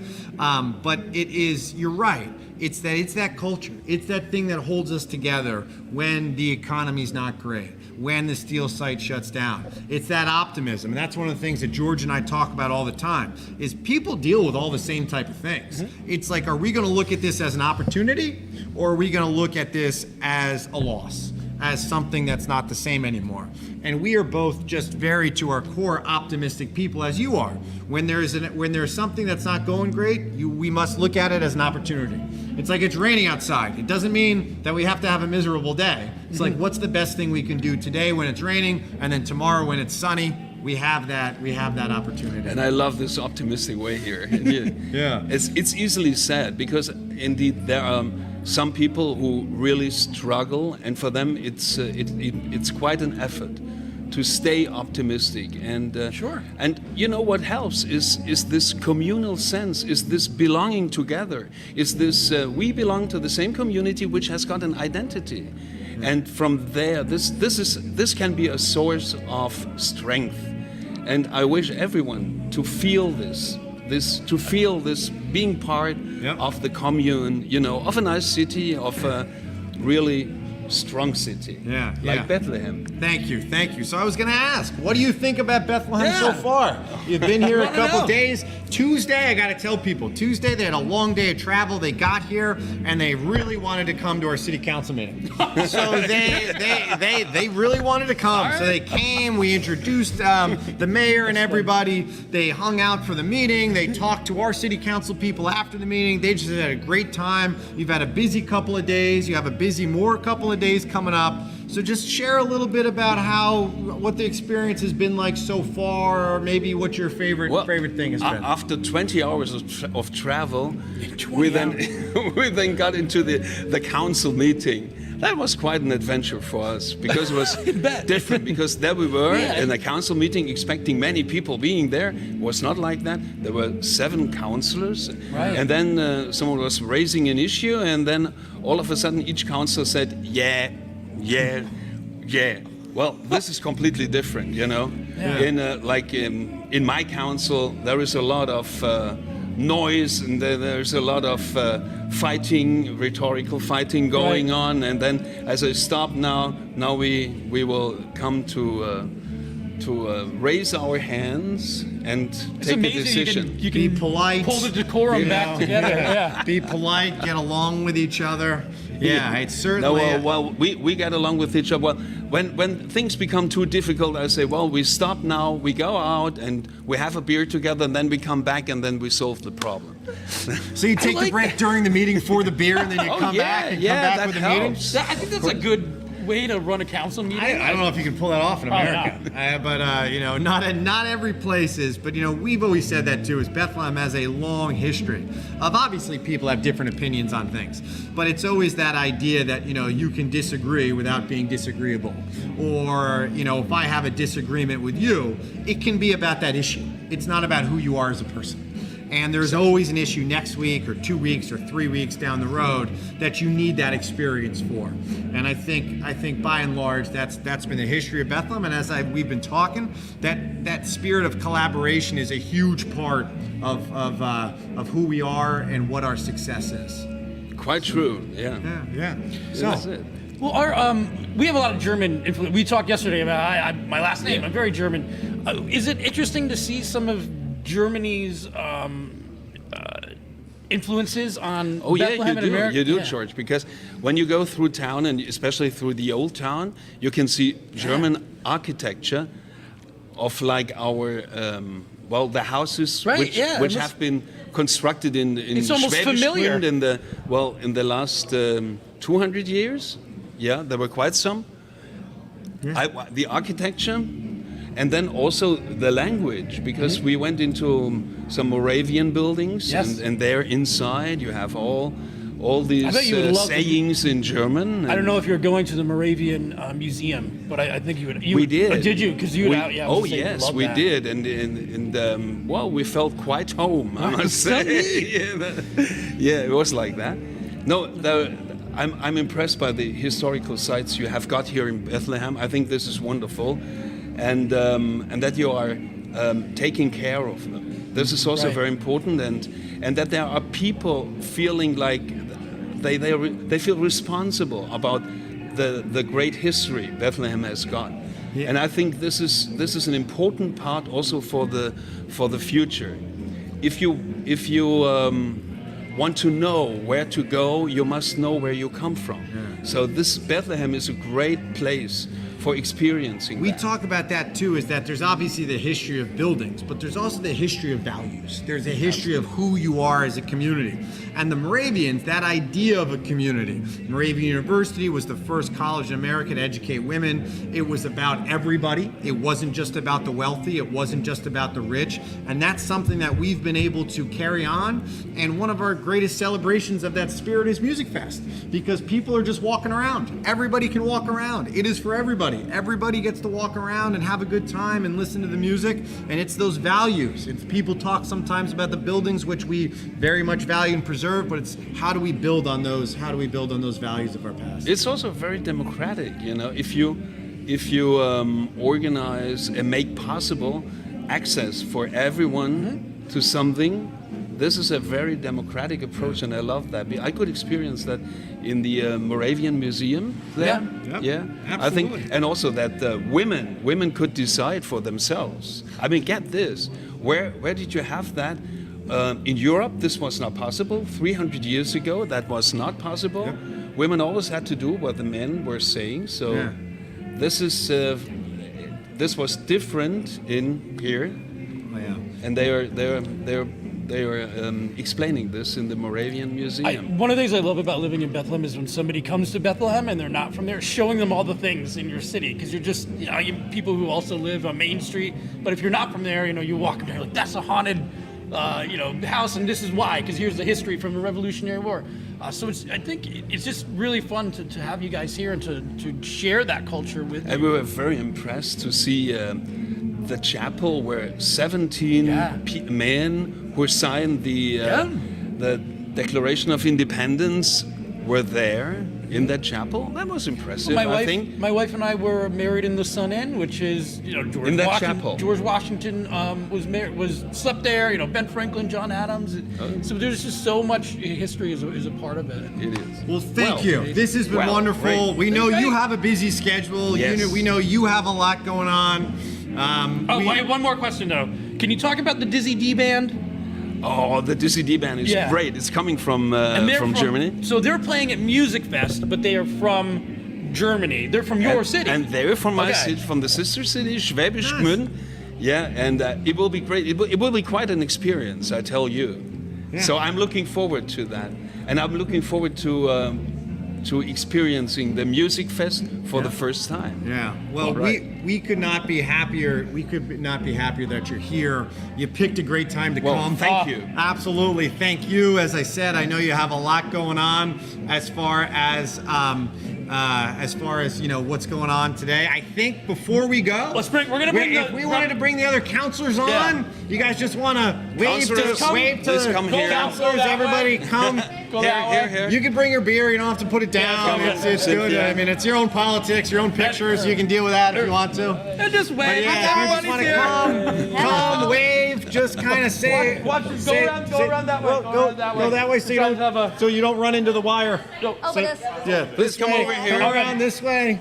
but it is, you're right, it's that culture. It's that thing that holds us together when the economy's not great, when the steel site shuts down. It's that optimism, and that's one of the things that George and I talk about all the time, is people deal with all the same type of things. It's like, are we gonna look at this as an opportunity, or are we gonna look at this as a loss, as something that's not the same anymore? And we are both just very, to our core, optimistic people, as you are. When there's something that's not going great, we must look at it as an opportunity. It's like it's raining outside. It doesn't mean that we have to have a miserable day. It's like, what's the best thing we can do today when it's raining, and then tomorrow when it's sunny? We have that opportunity.
And I love this optimistic way here.
Yeah.
It's easily said, because indeed there are some people who really struggle, and for them it's quite an effort to stay optimistic. And
Sure.
And you know what helps is this communal sense, is this belonging together, is this we belong to the same community which has got an identity, and from there this can be a source of strength. And I wish everyone to feel this being part of the commune, you know, of a nice city, of a really strong city, like Bethlehem.
Thank you. So I was going to ask, what do you think about Bethlehem so far? You've been here a couple days. Tuesday, I got to tell people, Tuesday they had a long day of travel. They got here and they really wanted to come to our city council meeting. So they really wanted to come. So they came. We introduced the mayor and everybody. They hung out for the meeting. They talked to our city council people after the meeting. They just had a great time. You've had a busy couple of days. You have a busy more couple of days coming up. So just share a little bit about what the experience has been like so far, or maybe what your favorite thing has been.
After 20 hours of travel, we then got into the council meeting. That was quite an adventure for us, because it was different. Because there we were in a council meeting, expecting many people being there. It was not like that. There were 7 councillors, and then someone was raising an issue, and then all of a sudden each councillor said, yeah. Well, this is completely different, you know. In my council, there is a lot of noise, and there's a lot of rhetorical fighting going on. And then, as I stop now we will come to raise our hands and take a decision.
You can
be polite,
pull the decorum back together.
Be polite, get along with each other. Yeah, it's certainly.
We get along with each other. Well, when things become too difficult, I say, well, we stop now, we go out and we have a beer together, and then we come back and then we solve the problem.
So you take the break during the meeting for the beer, and then you come back with the meeting?
I think that's a good way to run a council meeting.
I don't know if you can pull that off in America, but you know, not every place is. But you know, we've always said that too. Is Bethlehem has a long history of, obviously people have different opinions on things, but it's always that idea that, you know, you can disagree without being disagreeable, or you know, if I have a disagreement with you, it can be about that issue. It's not about who you are as a person. And there's always an issue next week or 2 weeks or 3 weeks down the road that you need that experience for. And I think by and large that's been the history of Bethlehem. And as we've been talking, that spirit of collaboration is a huge part of who we are and what our success is.
Quite true. Yeah.
So
that's it.
Well, we have a lot of German influence. We talked yesterday about my last name. I'm very German. Is it interesting to see some of Germany's influences on Bethlehem and America?
You do, George, because when you go through town, and especially through the old town, you can see German architecture like our the houses
Right,
which
yeah,
which
it must-
have been constructed in
It's almost
Schwäbisch
familiar.
Gmünd in the last 200 years. Yeah, there were quite some. The architecture, and then also the language, because we went into some Moravian buildings,
Yes.
and there inside you have all these
bet you would love to-
sayings in German.
I don't know if you're going to the Moravian Museum, but I think you would.
We did.
Oh, did you? Because you.
We-
I was
oh
gonna say you
yes,
love
we
that.
did, and well, we felt quite home. I must
So
say.
neat.
Yeah, it was like that. No, I'm impressed by the historical sites you have got here in Bethlehem. I think this is wonderful, and that you are taking care of them. This is also
Right.
very important, and that there are people feeling like they feel responsible about the great history Bethlehem has got. And I think this is an important part also for the future. If you want to know where to go, you must know where you come from. So this Bethlehem is a great place for experiencing
We
that.
talk about that too, is that there's obviously the history of buildings, but there's also the history of values. There's a history of who you are as a community. And the Moravians, that idea of a community. Moravian University was the first college in America to educate women. It was about everybody. It wasn't just about the wealthy. It wasn't just about the rich. And that's something that we've been able to carry on. And one of our greatest celebrations of that spirit is Musikfest, because people are just walking around. Everybody can walk around. It is for everybody. Everybody gets to walk around and have a good time and listen to the music. And it's those values. It's people talk sometimes about the buildings, which we very much value and preserve, but it's how do we build on those? How do we build on those values of our past?
It's also very democratic, you know. If you organize and make possible access for everyone to something, this is a very democratic approach, and I love that. I could experience that in the Moravian Museum there.
Yep.
Yeah, I think,
Absolutely.
and also that women could decide for themselves. I mean, get this: where did you have that? In Europe, this was not possible. 300 years ago, that was not possible. Women always had to do what the men were saying. So
Yeah.
this was different in here,
Oh, yeah.
and they are explaining this in the Moravian Museum.
One of the things I love about living in Bethlehem is when somebody comes to Bethlehem and they're not from there, showing them all the things in your city, because you're just, you people who also live on Main Street. But if you're not from there, you walk in there like, that's a haunted, house, and this is why, because here's the history from the Revolutionary War. So I think it's just really fun to have you guys here and to share that culture with
And
you.
we were very impressed to see the chapel where 17 men who signed the Declaration of Independence were there in that chapel. That was impressive, I think.
My wife and I were married in the Sun Inn, which is George
In that
Washington.
chapel.
George Washington was slept there. Ben Franklin, John Adams. So there's just so much history is a part of it.
It is.
Well, thank you. This has been wonderful.
great.
We know you have a busy schedule.
Yes.
We know you have a lot going on.
Wait, one more question though. Can you talk about the Dizzy D band?
Oh, the Dizzy D band is
Yeah.
great. It's coming from
They're
Germany.
So they're playing at Musikfest, but they are from Germany. They're from your city.
And they're from my
Okay.
city, from the sister city, Schwäbisch Gmünd. Yeah, and it will be great. It will be quite an experience, I tell you. So I'm looking forward to that, and I'm looking forward to experiencing the Musikfest for the first time.
Yeah. Well,
Right.
we could not be happier. We could not be happier that you're here. You picked a great time to
Well,
come.
thank you.
Absolutely. Thank you. As I said, I know you have a lot going on as far as what's going on today. I think before we go,
We're gonna bring
if we wanted to bring the other counselors on,
Yeah.
you guys just want to wave
Counselors,
to
please
the
come here.
counselors. Everybody come.
Here.
You can bring your beer. You don't have to put it down.
come
It's
sit
good.
there.
I mean, it's your own politics, your own pictures. You can deal with that if you want to.
And just
But
wave.
yeah, if you just want to come, wave, just kind of say.
Watch this. Go around that way.
Go that way, so you don't run into the wire.
Over this.
Yeah,
Please come over here.
Come around this way.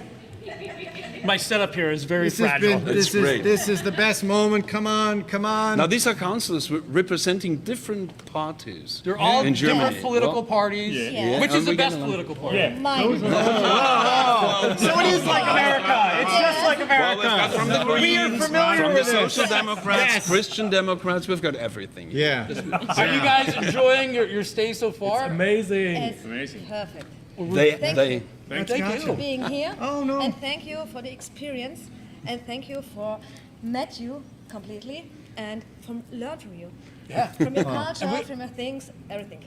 my setup here is very
This has
fragile.
been, this
great.
this is the best moment. Come on, come on.
Now these are councillors representing different parties.
They're all
in
different
Germany.
political
Well,
parties.
Yeah.
Which
And
is the
we
best
get along.
political party?
Mine.
So it is like America. It's just like
Well, we've got
America.
from the
We are
Greens,
familiar
from
with
the
this.
Social Democrats,
Yes.
Christian Democrats, we've got everything.
Yeah.
Are you guys enjoying your stay so far?
It's perfect.
They
Thank you for being here.
Oh, no.
And thank you for the experience. And thank you for met you completely and from learn from you.
Yeah.
From your culture, from your things, everything.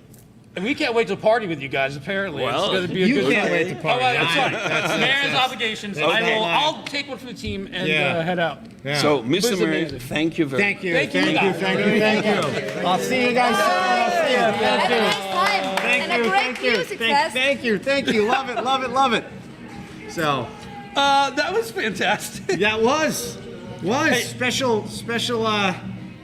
And we can't wait to party with you guys. Apparently,
Well,
it's going to be a
you
good
can't
time.
wait to party.
Oh, sorry. Mayor's obligations.
okay.
I'll take one for the team and
Yeah.
head out.
Yeah.
So,
This
Mr.
is
Murray,
amazing.
thank you very
Thank you.
Thank you,
Thank you.
guys.
Thank you. Thank you. I'll see you guys soon. I'll see you.
Have a nice time.
Thank
and
you.
a great
Thank you.
music
Thank,
fest.
thank you. Thank you. Love it. Love it. Love it. So
That was fantastic.
that was special.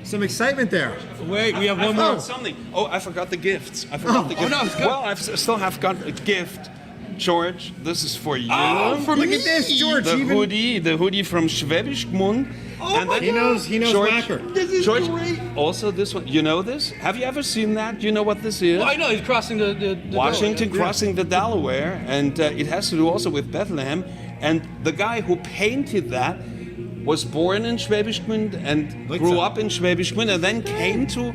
Some excitement there.
Wait, we have
I
one more.
forgot something. Oh, I forgot the gifts. I forgot the gifts.
no, it's good.
Well, I still have got a gift. George, this is for you.
Look at this, George.
the
Even
hoodie from Schwäbisch Gmünd. And then
he knows
George,
Wacker.
George, also this one. You know this? Have you ever seen that? You know what this is?
Well, I know he's crossing the
Washington
Delaware.
crossing the Delaware, and it has to do also with Bethlehem. And the guy who painted that was born in Schwäbisch Gmünd and grew up in Schwäbisch Gmünd, and then came to,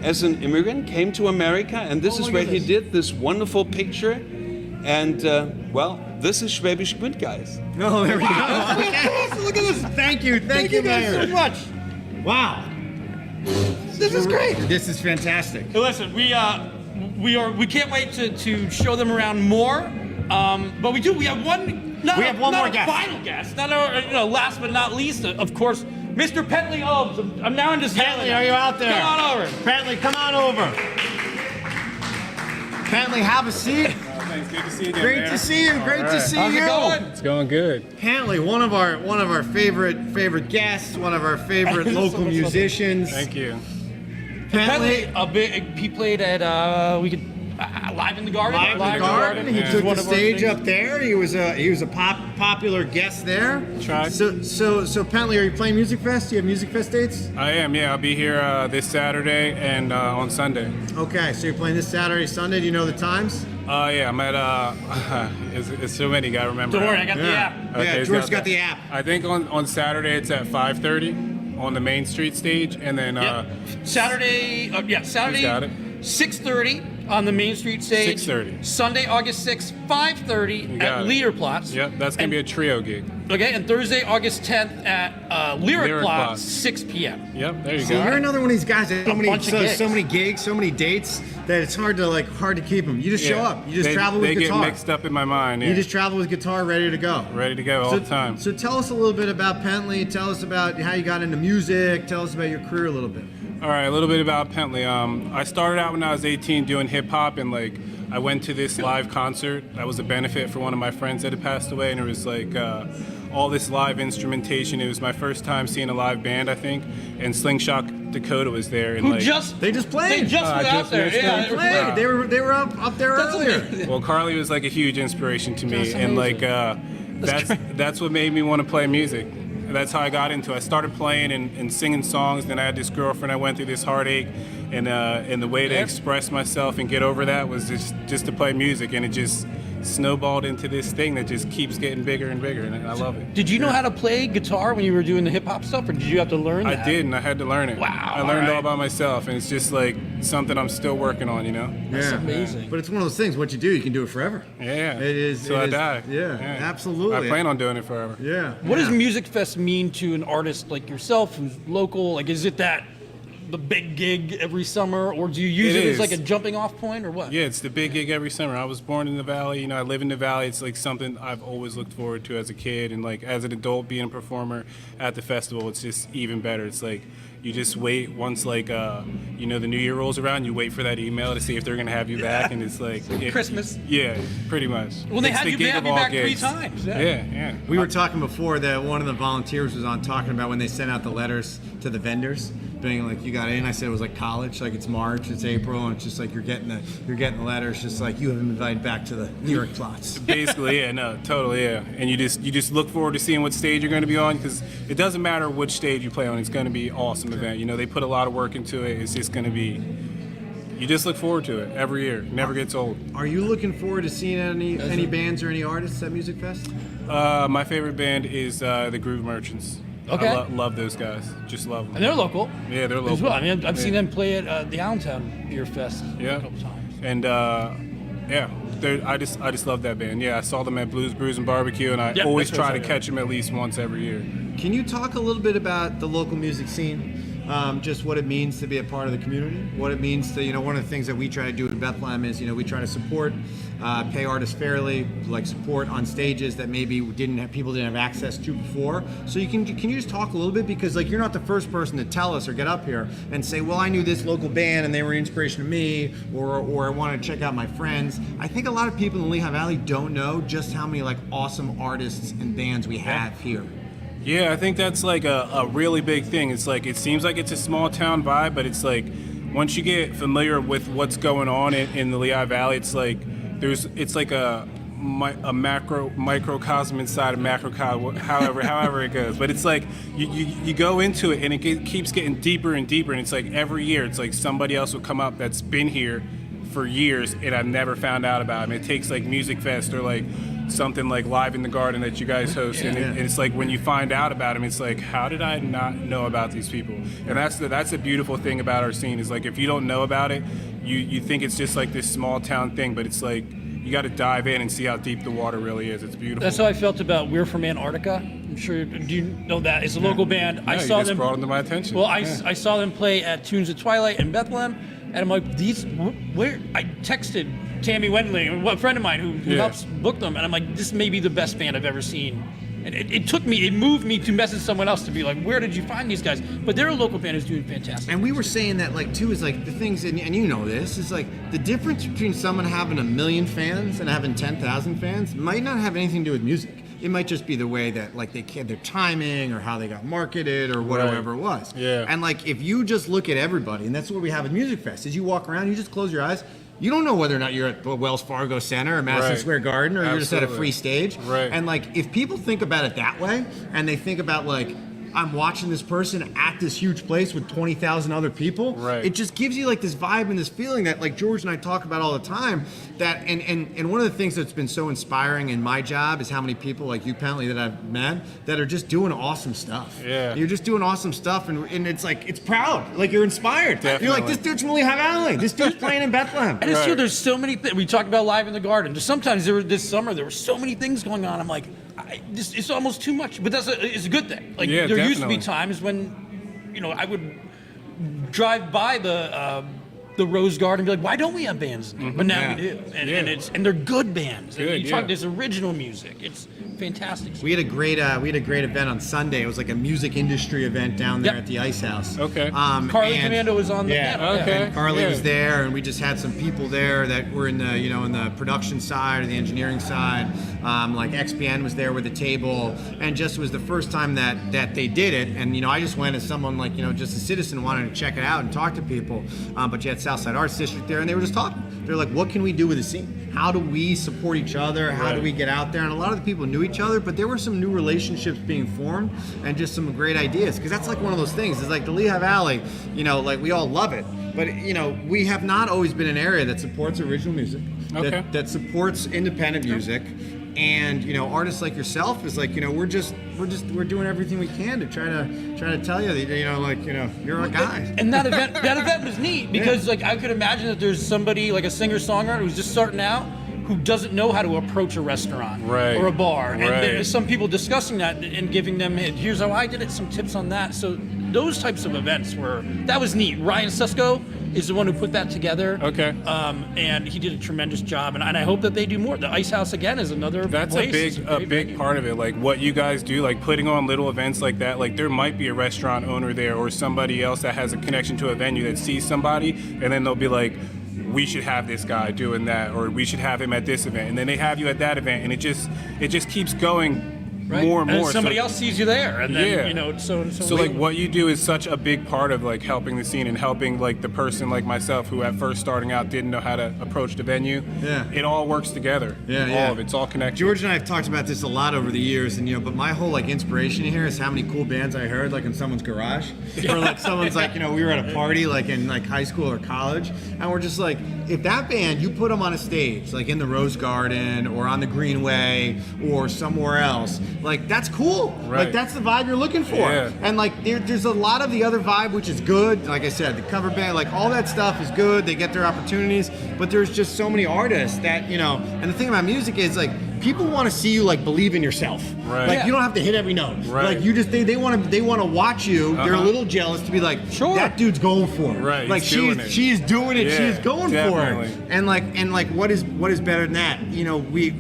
as an immigrant, came to America, and this is where he did this wonderful picture. And well, this is Schwäbisch Gmünd, guys.
No, there we go. Look at this. Thank you. Thank you,
guys
Mayor.
so much.
Wow.
This is great.
This is fantastic.
Hey, listen, we can't wait to show them around more. But we have one.
We have one
not
more
a
guest.
Final guest. Not a, last but not least, of course, Mr. Pentley Obbs. I'm now into
Pentley, are you out there?
Come on over.
Pentley, come on over. Pentley, have a seat.
Thanks. Good to see you again.
Great
Mayor.
to see you. Great to see
How's
you.
it going?
It's going good.
Pentley, one of our favorite guests, one of our favorite local musicians.
Thank you.
Pentley,
He played at Live in the Garden.
Live in the Garden. He
Yeah.
took
One
the
of our
stage
things.
up there. He was a popular guest there.
Tried.
So Pentley, are you playing Music Fest? Do you have Music Fest dates?
I am. Yeah, I'll be here this Saturday and on Sunday.
Okay, so you're playing this Saturday, Sunday. Do you know the times?
Yeah, I'm at. It's so many. Gotta remember.
Don't worry, I got the app.
Okay,
Yeah,
it's
George's got the app.
I think on Saturday it's at 5:30 on the Main Street stage, and then
Saturday. Saturday.
Who's got it?
6:30 on the Main Street stage.
6:30.
Sunday, August 6th, 5:30
got
at
it.
Liederplatz.
Yep, that's gonna be a trio gig.
Okay, and Thursday, August 10th at Lyric Platz,
Platz.
6 p.m.
Yep, there you
See,
go.
you're another one of these guys that so
bunch of gigs.
many gigs, so many dates that it's hard to keep them. You just show
Yeah.
up. You just
They-
travel with
They
guitar.
get mixed up in my mind. Yeah.
You just travel with guitar, ready to go.
ready to go all the time.
So tell us a little bit about Pentley. Tell us about how you got into music. Tell us about your career a little bit.
All right, a little bit about Pentley. I started out when I was 18 doing hip hop, and I went to this live concert that was a benefit for one of my friends that had passed away, and it was all this live instrumentation. It was my first time seeing a live band, I think, and Slingshot Dakota was there. And
Who just
They just played.
They just went out
just
there.
missed
Yeah,
it?
they were
Played.
playing.
They were up there
That's
earlier.
amazing.
well, Carly was like a huge inspiration to me,
That's
and
amazing.
that's what made me want to play music. And that's how I got into it. I started playing and singing songs. Then I had this girlfriend. I went through this heartache, and the way to express myself and get over that was just to play music, and it just snowballed into this thing that just keeps getting bigger and bigger, and I love it.
Did you know how to play guitar when you were doing the hip hop stuff, or did you have to learn
I
that?
did, and I had to learn it.
Wow,
I learned
all
all
right.
by myself, and it's just like something I'm still working on, you know?
Yeah,
amazing.
But it's one of those things. What you do, you can do it forever.
Yeah.
It is.
So
it
I
is-
die.
Yeah, absolutely.
I plan on doing it forever.
Yeah.
What
yeah.
does Music Fest mean to an artist like yourself who's local? Like, is it that the big gig every summer, or do you use
It
it as
is.
like a jumping off point, or what?
Yeah, it's the big gig every summer. I was born in the Valley. You know, I live in the Valley. It's like something I've always looked forward to as a kid. And like as an adult being a performer at the festival, it's just even better. It's like you just wait once the new year rolls around, you wait for that email to see if they're going to have you back. And it's like
Christmas.
Yeah, pretty much.
When they
It's
had
the
you
gig
back,
of
you
all
back 3
gigs.
times.
Yeah.
We were talking before that one of the volunteers was on talking about when they sent out the letters to the vendors being like, you got in. I said it was like college, like it's March, it's April, and it's just like you're getting the letter. It's just like you have been invited back to the New York plots.
Basically, yeah, no, totally, yeah. And you just look forward to seeing what stage you're going to be on, because it doesn't matter which stage you play on. It's going to be an awesome event. You know, they put a lot of work into it. It's just going to be. You just look forward to it every year. It never gets old.
Are you looking forward to seeing any bands or any artists at Music Fest?
My favorite band is the Groove Merchants.
Okay.
I love those guys. Just love them.
And they're local.
Yeah, they're local.
As well. I mean, I've seen them play at the Allentown Beer Fest a couple times.
And I just love that band. Yeah, I saw them at Blues, Brews, and Barbecue, and I always try to catch them at least once every year.
Can you talk a little bit about the local music scene? Just what it means to be a part of the community, what it means to, one of the things that we try to do in Bethlehem is, we try to support, pay artists fairly, like support on stages that maybe people didn't have access to before. So can you just talk a little bit, because like you're not the first person to tell us or get up here and say, well, I knew this local band and they were an inspiration to me, or I want to check out my friends. I think a lot of people in the Lehigh Valley don't know just how many like awesome artists and bands we have here.
Yeah, I think that's like a really big thing. It's like, it seems like it's a small town vibe, but it's like, once you get familiar with what's going on in the Lehigh Valley, it's like, it's like a microcosm inside a macrocosm, however it goes. But it's like, you go into it and it keeps getting deeper and deeper, and it's like every year, it's like somebody else will come up that's been here for years and I've never found out about them. It takes like Music Fest or like something like Live in the Garden that you guys host, and it's like when you find out about them, it's like, how did I not know about these people? And that's the beautiful thing about our scene, is like, if you don't know about it, you think it's just like this small town thing, but it's like, you got to dive in and see how deep the water really is. It's beautiful.
That's how I felt about We're From Antarctica. I'm sure, do you know that? It's a local band.
I saw them. Brought them to my attention.
Well, I saw them play at Tunes at Twilight in Bethlehem, and I'm like, where? I texted Tammy Wendling, a friend of mine who helps book them, and I'm like, this may be the best band I've ever seen. And it moved me to message someone else to be like, where did you find these guys? But they're a local band who's doing fantastic.
And we were saying that, like, too, is like the things, and you know this, is like the difference between someone having 1 million fans and having 10,000 fans might not have anything to do with music. It might just be the way that, like, their timing or how they got marketed or whatever it was.
Yeah.
And like, if you just look at everybody, and that's what we have at Music Fest, is you walk around, you just close your eyes. You don't know whether or not you're at Wells Fargo Center or Madison Square Garden, or you're just at a free stage.
Right.
And like, if people think about it that way, and they think about like, I'm watching this person at this huge place with 20,000 other people.
Right.
It just gives you like this vibe and this feeling that like George and I talk about all the time. That and one of the things that's been so inspiring in my job is how many people like you, Pentley, that I've met that are just doing awesome stuff.
Yeah.
You're just doing awesome stuff, and it's like, it's proud. Like, you're inspired.
Definitely.
You're like, this dude's from Lehigh Valley. This dude's playing in Bethlehem.
And it's true, there's so many things. We talked about Live in the Garden. Sometimes this summer, there were so many things going on. I'm like, it's almost too much. But it's a good thing. Like, there used to be times when, I would drive by the Rose Garden and be like, why don't we have bands? But now we do. And they're good bands.
Good,
and you talk, there's original music. It's fantastic.
We had a great event on Sunday. It was like a music industry event down there at the Ice House.
Okay.
Carly Commando was on the panel.
Okay.
And Carly was there, and we just had some people there that were in the in the production side or the engineering side. Like XPN was there with a table, and just was the first time that they did it. And I just went as someone like just a citizen wanting to check it out and talk to people. But you had Southside Arts District there, and they were just talking. They're like, what can we do with the scene? How do we support each other? How do we get out there? And a lot of the people knew each other, but there were some new relationships being formed and just some great ideas. Because that's like one of those things. It's like the Lehigh Valley, like we all love it. But, we have not always been an area that supports original music, that supports independent music. And artists like yourself is like we're doing everything we can to try to tell you that you're a guy.
And that event was neat because like I could imagine that there's somebody like a singer-songwriter who's just starting out who doesn't know how to approach a restaurant or a bar, and there's some people discussing that and giving them here's how I did it, some tips on that. So those types of events that was neat. Ryan Susko is the one who put that together.
Okay.
And he did a tremendous job, and I hope that they do more. The Ice House again is another.
That's
place.
a big part of it. Like what you guys do, like putting on little events like that. Like there might be a restaurant owner there or somebody else that has a connection to a venue that sees somebody, and then they'll be like, we should have this guy doing that, or we should have him at this event, and then they have you at that event, and it just keeps going
Right?
more and
And
more.
somebody
So-
else sees you there, and then
Yeah.
you know, so
So like what you do is such a big part of like helping the scene and helping like the person like myself who at first starting out didn't know how to approach the venue.
Yeah.
It all works together.
Yeah,
all
yeah.
of it's all connected.
George and I have talked about this a lot over the years, and but my whole like inspiration here is how many cool bands I heard like in someone's garage, or like someone's like we were at a party like in like high school or college, and we're just like, if that band you put them on a stage like in the Rose Garden or on the Greenway or somewhere else, like that's cool.
Right.
Like that's the vibe you're looking for.
Yeah.
And like there's a lot of the other vibe which is good. Like I said, the cover band, like all that stuff is good. They get their opportunities, but there's just so many artists that and the thing about music is like people want to see you like believe in yourself.
Right.
Like
Yeah.
you don't have to hit every note.
Right.
Like you just they want to watch you. They're a little jealous to be like,
Sure.
that dude's going for it.
Right,
Like
he's doing it.
she's doing it.
Yeah,
She's going
definitely.
for it. And like what is better than that?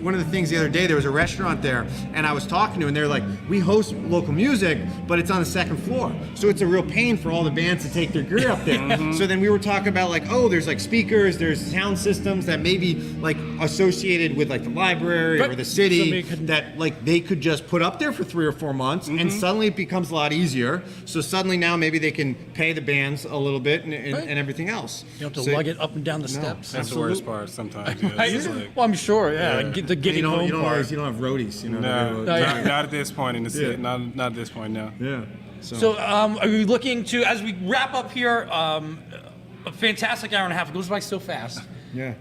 One of the things the other day there was a restaurant there, and I was talking to, and they're like, we host local music, but it's on the second floor, so it's a real pain for all the bands to take their gear up there. So then we were talking about like, there's like speakers, there's sound systems that may be like associated with like the library
But
or the city
somebody could-
that like they could just put up there for 3 or 4 months, and suddenly it becomes a lot easier. So suddenly now maybe they can pay the bands a little bit and everything else.
you have to
So-
lug it up and down the steps.
That's the worst part sometimes. Yeah,
Right?
it's like-
Well, I'm sure. Yeah, like, the
You
getting home
don't
part.
always, you don't have roadies.
no, not at this point in the city.
Yeah.
Not at this point. No.
Yeah.
So, are you looking to, as we wrap up here, a fantastic hour and a half? It goes by so fast.
Yeah.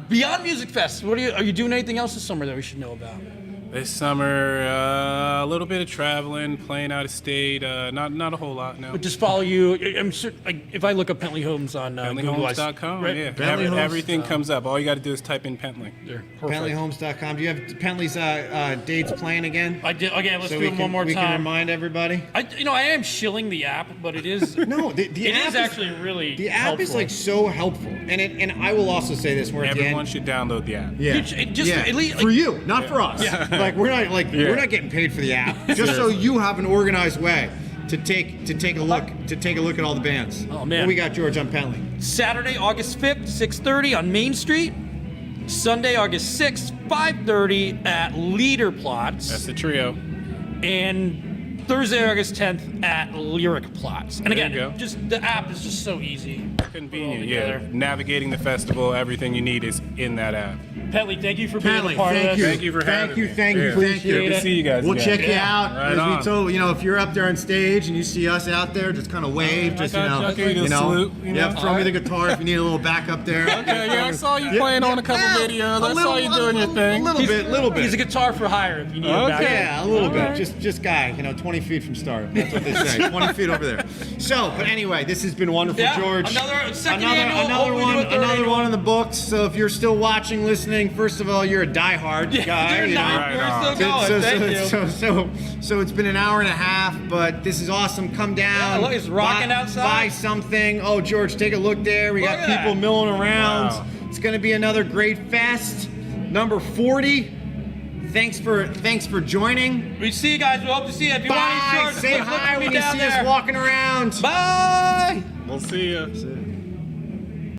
Beyond Music Fest, are you doing anything else this summer that we should know about?
This summer, a little bit of traveling, playing out of state. Not a whole lot. No.
But just follow you. I'm sure, like, if I look up Pentley Homes on Google,
Pentleyhomes.com.
right?
Yeah,
Pentley Homes.
everything comes up. All you got to do is type in Pentley.
There, perfect.
PentleyHomes.com. Do you have Pentley's dates playing again?
I did. Okay, let's
So
do
we
them
can,
one more
we can
time.
remind everybody.
I am shilling the app, but it is.
No, the
It
app
is actually really
the app is
helpful.
like so helpful, and I will also say this: we're at the
Everyone
end.
should download the app.
Yeah,
just at least,
for
like-
you, not for us. Like we're not getting paid for the app. Just so you have an organized way to take a look at all the bands.
Oh, man.
What we got, George, on Pentley?
Saturday, August 5th, 6:30 on Main Street. Sunday, August 6th, 5:30 at Liederplatz.
That's the trio.
And Thursday, August 10th at Lyric Plots. And
There
again,
you go.
just the app is just so easy.
Convenient.
All
Yeah.
together.
Navigating the festival, everything you need is in that app.
Pentley, thank you for being
Pentley,
a part
thank
of
you.
this.
Thank you for having me.
Thank you,
Yeah.
thank you.
Appreciate
Good to
it.
see you guys.
We'll
again.
check you out.
Right
As
on.
we told, if you're up there on stage and you see us out there, just kind of wave, just
got you. Salute,
Yep, throw me the guitar if you need a little backup there.
Okay, yeah, I saw you playing on a couple videos. I saw you doing your thing.
A little bit.
He's a guitar for hire if you need a
Okay.
backup.
Yeah, a little bit. Just guy, 20 feet from start. That's what they say. 20 feet over there. So, but anyway, this has been wonderful,
Yeah,
George.
another second annual, hopefully do a third
another
annual.
one in the books. So if you're still watching, listening, first of all, you're a diehard guy.
You're not.
Right
We're
on.
still going. Thank you.
So it's been an hour and a half, but this is awesome. Come down.
Yeah, look, it's rocking outside.
Buy something. Oh, George, take a look there. We
Look
got
at that.
people milling around.
Wow.
It's going to be another great fest. Number 40. Thanks for joining.
We see you guys. We hope to see you. If you want
Bye.
any shirts,
Say
look for
hi
me
when you
down
see
there.
us walking around.
Bye.
We'll see you.